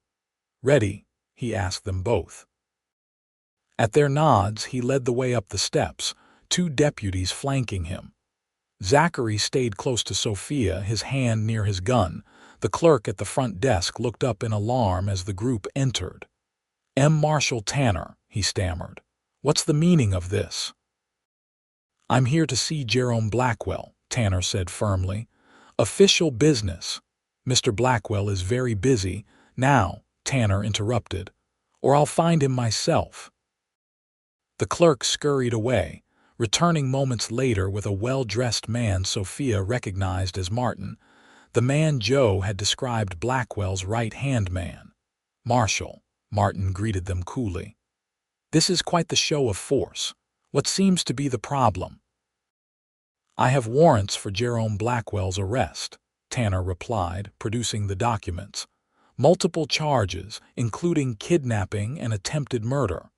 "Ready?" he asked them both. At their nods, he led the way up the steps, two deputies flanking him. Zachary stayed close to Sophia, his hand near his gun. The clerk at the front desk looked up in alarm as the group entered. Marshal Tanner," he stammered. "What's the meaning of this?" "I'm here to see Jerome Blackwell," Tanner said firmly. "Official business." "Mr. Blackwell is very busy now," Tanner interrupted, "or I'll find him myself." The clerk scurried away, returning moments later with a well-dressed man Sophia recognized as Martin, the man Joe had described Blackwell's right-hand man. "Marshal," Martin greeted them coolly. "This is quite the show of force. What seems to be the problem?" "I have warrants for Jerome Blackwell's arrest," Tanner replied, producing the documents. "Multiple charges, including kidnapping and attempted murder."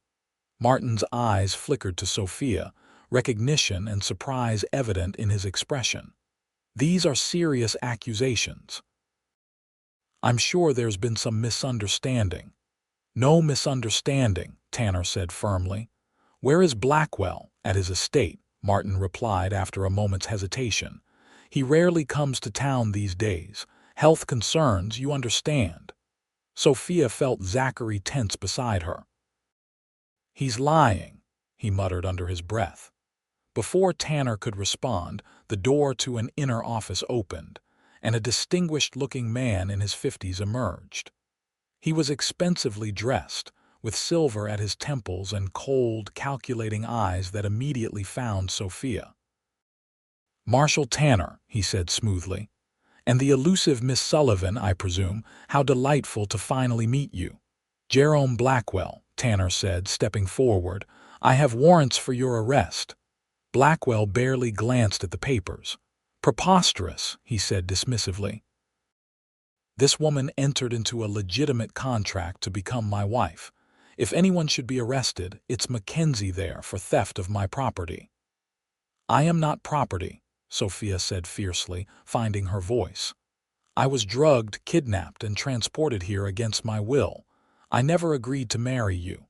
Martin's eyes flickered to Sophia, recognition and surprise evident in his expression. "These are serious accusations." "I'm sure there's been some misunderstanding." "No misunderstanding," Tanner said firmly. "Where is Blackwell?" "At his estate," Martin replied after a moment's hesitation. "He rarely comes to town these days. Health concerns, you understand." Sophia felt Zachary tense beside her. "He's lying," he muttered under his breath. Before Tanner could respond, the door to an inner office opened, and a distinguished-looking man in his 50s emerged. He was expensively dressed, with silver at his temples and cold, calculating eyes that immediately found Sophia. "Marshal Tanner," he said smoothly. "And the elusive Miss Sullivan, I presume. How delightful to finally meet you." "Jerome Blackwell," Tanner said, stepping forward. "I have warrants for your arrest." Blackwell barely glanced at the papers. "Preposterous," he said dismissively. "This woman entered into a legitimate contract to become my wife. If anyone should be arrested, it's Mackenzie there for theft of my property." "I am not property," Sophia said fiercely, finding her voice. "I was drugged, kidnapped, and transported here against my will. I never agreed to marry you."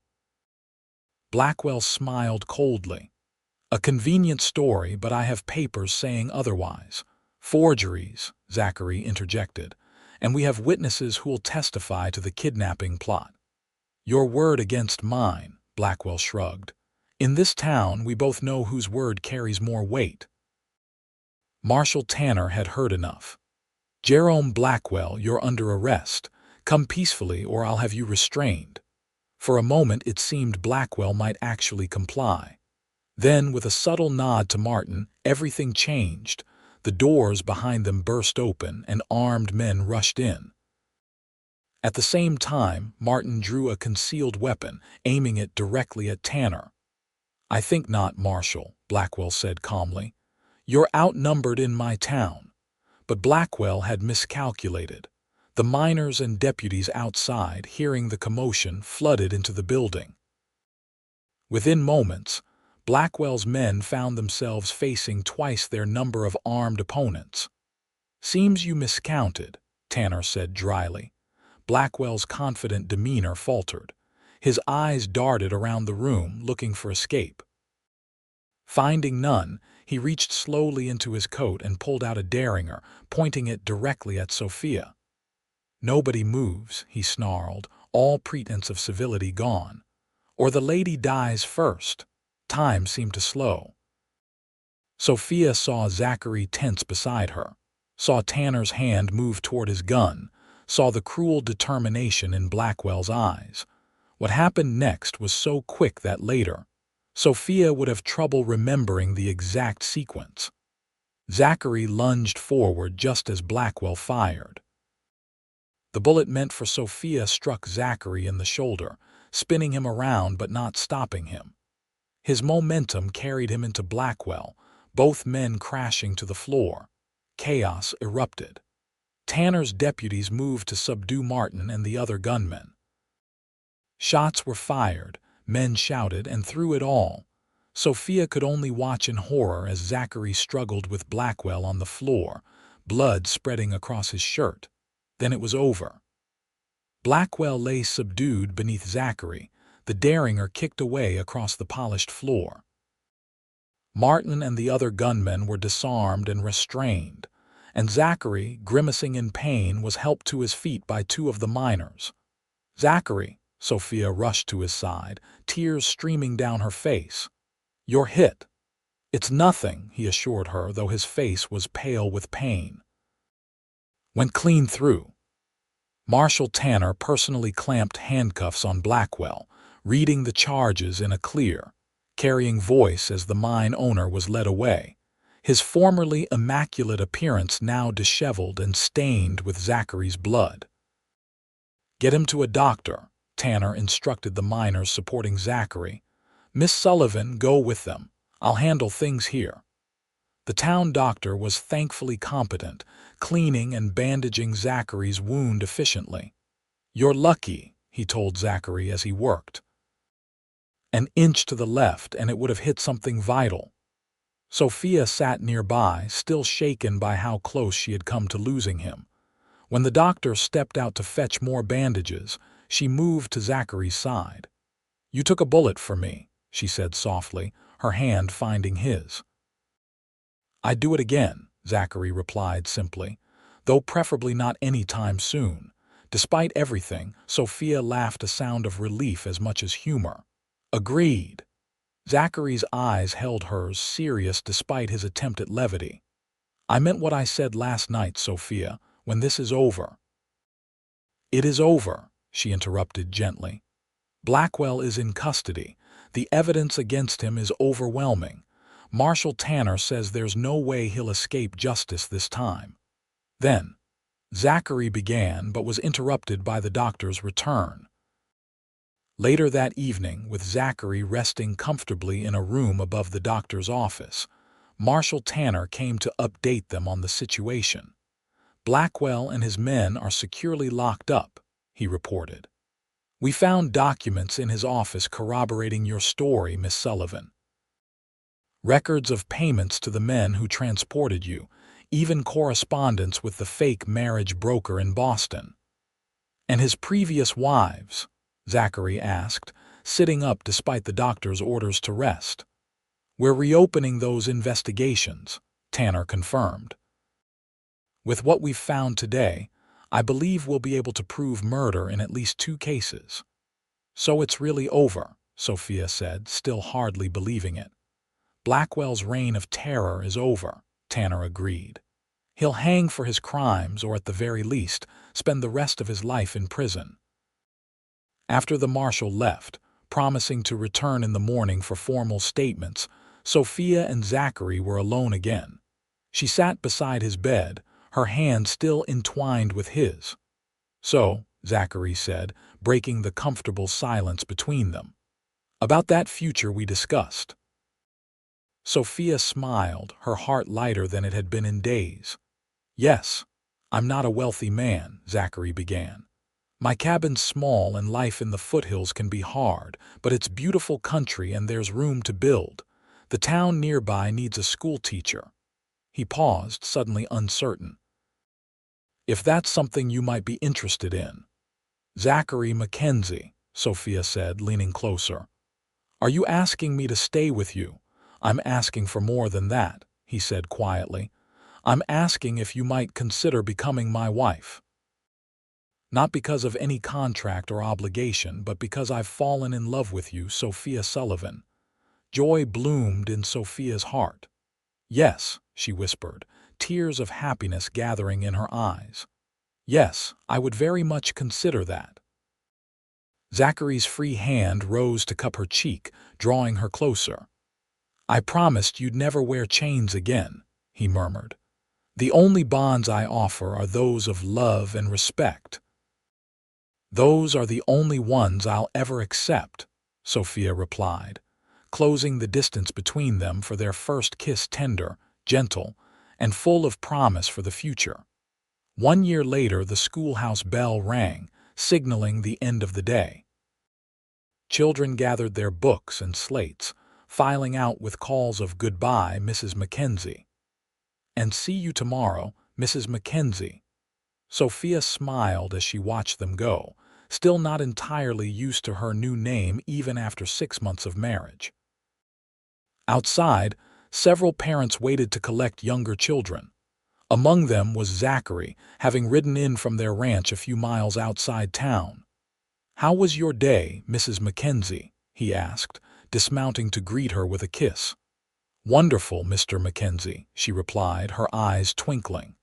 Blackwell smiled coldly. "A convenient story, but I have papers saying otherwise." "Forgeries," Zachary interjected, "and we have witnesses who will testify to the kidnapping plot." "Your word against mine," Blackwell shrugged. "In this town, we both know whose word carries more weight." Marshal Tanner had heard enough. "Jerome Blackwell, you're under arrest. Come peacefully or I'll have you restrained." For a moment it seemed Blackwell might actually comply. Then, with a subtle nod to Martin, everything changed. The doors behind them burst open and armed men rushed in. At the same time, Martin drew a concealed weapon, aiming it directly at Tanner. "I think not, Marshal," Blackwell said calmly. "You're outnumbered in my town." But Blackwell had miscalculated. The miners and deputies outside, hearing the commotion, flooded into the building. Within moments, Blackwell's men found themselves facing twice their number of armed opponents. "Seems you miscounted," Tanner said dryly. Blackwell's confident demeanor faltered. His eyes darted around the room, looking for escape. Finding none, he reached slowly into his coat and pulled out a derringer, pointing it directly at Sophia. "Nobody moves," he snarled, all pretense of civility gone. "Or the lady dies first." Time seemed to slow. Sophia saw Zachary tense beside her, saw Tanner's hand move toward his gun, saw the cruel determination in Blackwell's eyes. What happened next was so quick that later, Sophia would have trouble remembering the exact sequence. Zachary lunged forward just as Blackwell fired. The bullet meant for Sophia struck Zachary in the shoulder, spinning him around but not stopping him. His momentum carried him into Blackwell, both men crashing to the floor. Chaos erupted. Tanner's deputies moved to subdue Martin and the other gunmen. Shots were fired, men shouted, and through it all, Sophia could only watch in horror as Zachary struggled with Blackwell on the floor, blood spreading across his shirt. Then it was over. Blackwell lay subdued beneath Zachary, the derringer kicked away across the polished floor. Martin and the other gunmen were disarmed and restrained, and Zachary, grimacing in pain, was helped to his feet by two of the miners. "Zachary," Sophia rushed to his side, tears streaming down her face. "You're hit." "It's nothing," he assured her, though his face was pale with pain. "Went clean through." Marshal Tanner personally clamped handcuffs on Blackwell, reading the charges in a clear, carrying voice as the mine owner was led away, his formerly immaculate appearance now disheveled and stained with Zachary's blood. "Get him to a doctor," Tanner instructed the miners supporting Zachary. "Miss Sullivan, go with them. I'll handle things here." The town doctor was thankfully competent, cleaning and bandaging Zachary's wound efficiently. "You're lucky," he told Zachary as he worked. "An inch to the left and it would have hit something vital." Sophia sat nearby, still shaken by how close she had come to losing him. When the doctor stepped out to fetch more bandages, she moved to Zachary's side. "You took a bullet for me," she said softly, her hand finding his. "I'd do it again," Zachary replied simply, "though preferably not any time soon." Despite everything, Sophia laughed, a sound of relief as much as humor. "Agreed." Zachary's eyes held hers, serious despite his attempt at levity. "I meant what I said last night, Sophia, when this is over." "It is over," she interrupted gently. "Blackwell is in custody. The evidence against him is overwhelming. Marshal Tanner says there's no way he'll escape justice this time." Then, Zachary began but was interrupted by the doctor's return. Later that evening, with Zachary resting comfortably in a room above the doctor's office, Marshal Tanner came to update them on the situation. "Blackwell and his men are securely locked up," he reported. "We found documents in his office corroborating your story, Miss Sullivan. Records of payments to the men who transported you, even correspondence with the fake marriage broker in Boston." "And his previous wives?" Zachary asked, sitting up despite the doctor's orders to rest. "We're reopening those investigations," Tanner confirmed. "With what we've found today, I believe we'll be able to prove murder in at least 2 cases." "So it's really over," Sophia said, still hardly believing it. "Blackwell's reign of terror is over," Tanner agreed. "He'll hang for his crimes or, at the very least, spend the rest of his life in prison." After the marshal left, promising to return in the morning for formal statements, Sophia and Zachary were alone again. She sat beside his bed, her hand still entwined with his. "So," Zachary said, breaking the comfortable silence between them, "about that future we discussed." Sophia smiled, her heart lighter than it had been in days. "Yes, I'm not a wealthy man," Zachary began. "My cabin's small and life in the foothills can be hard, but it's beautiful country and there's room to build. The town nearby needs a school teacher." He paused, suddenly uncertain. "If that's something you might be interested in." "Zachary Mackenzie," Sophia said, leaning closer. "Are you asking me to stay with you?" "I'm asking for more than that," he said quietly. "I'm asking if you might consider becoming my wife. Not because of any contract or obligation, but because I've fallen in love with you, Sophia Sullivan." Joy bloomed in Sophia's heart. "Yes," she whispered, tears of happiness gathering in her eyes. "Yes, I would very much consider that." Zachary's free hand rose to cup her cheek, drawing her closer. "I promised you'd never wear chains again," he murmured. "The only bonds I offer are those of love and respect." "Those are the only ones I'll ever accept," Sophia replied, closing the distance between them for their first kiss tender, gentle, and full of promise for the future. 1 year later, the schoolhouse bell rang, signaling the end of the day. Children gathered their books and slates, filing out with calls of "Goodbye, Mrs. Mackenzie," and "See you tomorrow, Mrs. Mackenzie." Sophia smiled as she watched them go, still not entirely used to her new name even after 6 months of marriage. Outside, several parents waited to collect younger children. Among them was Zachary, having ridden in from their ranch a few miles outside town. "How was your day, Mrs. Mackenzie?" he asked, dismounting to greet her with a kiss. "Wonderful, Mr. Mackenzie," she replied, her eyes twinkling.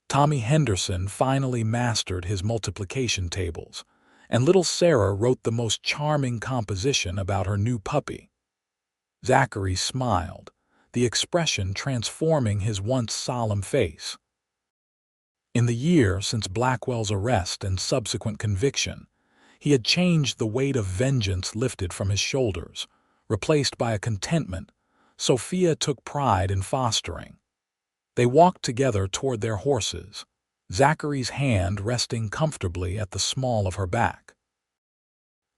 Tommy Henderson finally mastered his multiplication tables, and little Sarah wrote the most charming composition about her new puppy. Zachary smiled, the expression transforming his once solemn face. In the year since Blackwell's arrest and subsequent conviction, he had changed. The weight of vengeance lifted from his shoulders, replaced by a contentment Sophia took pride in fostering. They walked together toward their horses, Zachary's hand resting comfortably at the small of her back.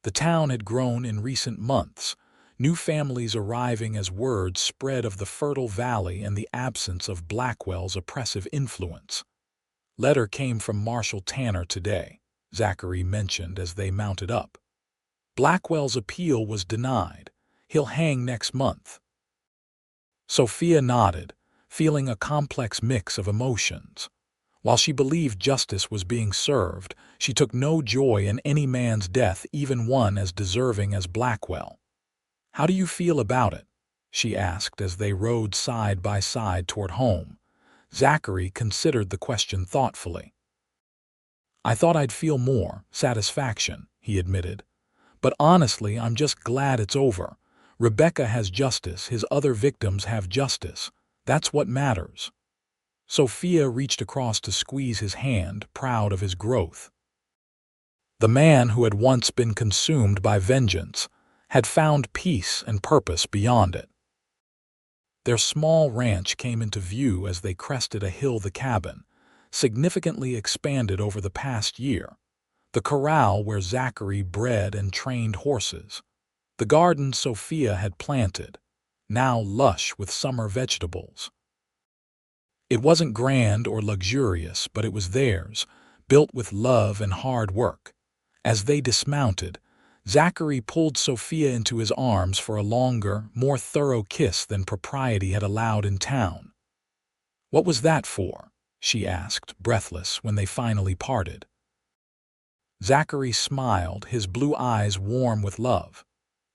The town had grown in recent months, new families arriving as word spread of the fertile valley and the absence of Blackwell's oppressive influence. "Letter came from Marshal Tanner today," Zachary mentioned as they mounted up. "Blackwell's appeal was denied. He'll hang next month." Sophia nodded, feeling a complex mix of emotions. While she believed justice was being served, she took no joy in any man's death, even one as deserving as Blackwell. "How do you feel about it?" she asked as they rode side by side toward home. Zachary considered the question thoughtfully. "I thought I'd feel more satisfaction," he admitted. "But honestly, I'm just glad it's over. Rebecca has justice, his other victims have justice. That's what matters." Sophia reached across to squeeze his hand, proud of his growth. The man who had once been consumed by vengeance had found peace and purpose beyond it. Their small ranch came into view as they crested a hill. The cabin, significantly expanded over the past year. The corral where Zachary bred and trained horses. The garden Sophia had planted, now lush with summer vegetables. It wasn't grand or luxurious, but it was theirs, built with love and hard work. As they dismounted, Zachary pulled Sophia into his arms for a longer, more thorough kiss than propriety had allowed in town. "What was that for?" she asked, breathless, when they finally parted. Zachary smiled, his blue eyes warm with love.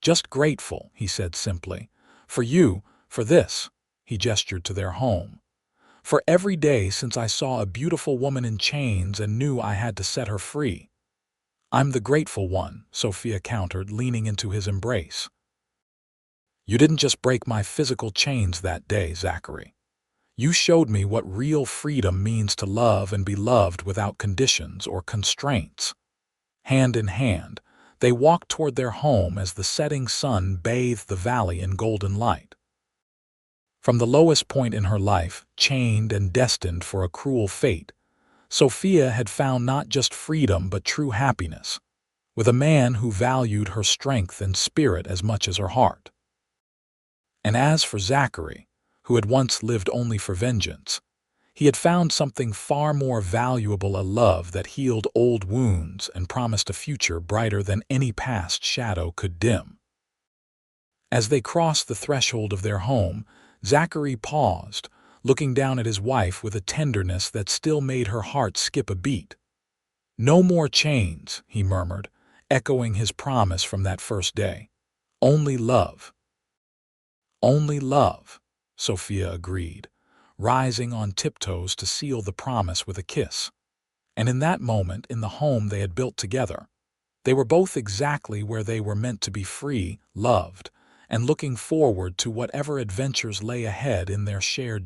"Just grateful," he said simply. "For you, for this," he gestured to their home. "For every day since I saw a beautiful woman in chains and knew I had to set her free." "I'm the grateful one," Sophia countered, leaning into his embrace. "You didn't just break my physical chains that day, Zachary. You showed me what real freedom means, to love and be loved without conditions or constraints." Hand in hand, they walked toward their home as the setting sun bathed the valley in golden light. From the lowest point in her life, chained and destined for a cruel fate, Sophia had found not just freedom but true happiness, with a man who valued her strength and spirit as much as her heart. And as for Zachary, who had once lived only for vengeance, he had found something far more valuable, a love that healed old wounds and promised a future brighter than any past shadow could dim. As they crossed the threshold of their home, Zachary paused, looking down at his wife with a tenderness that still made her heart skip a beat. "No more chains," he murmured, echoing his promise from that first day. "Only love." "Only love," Sophia agreed, rising on tiptoes to seal the promise with a kiss. And in that moment, in the home they had built together, they were both exactly where they were meant to be, free, loved, and looking forward to whatever adventures lay ahead in their shared journey.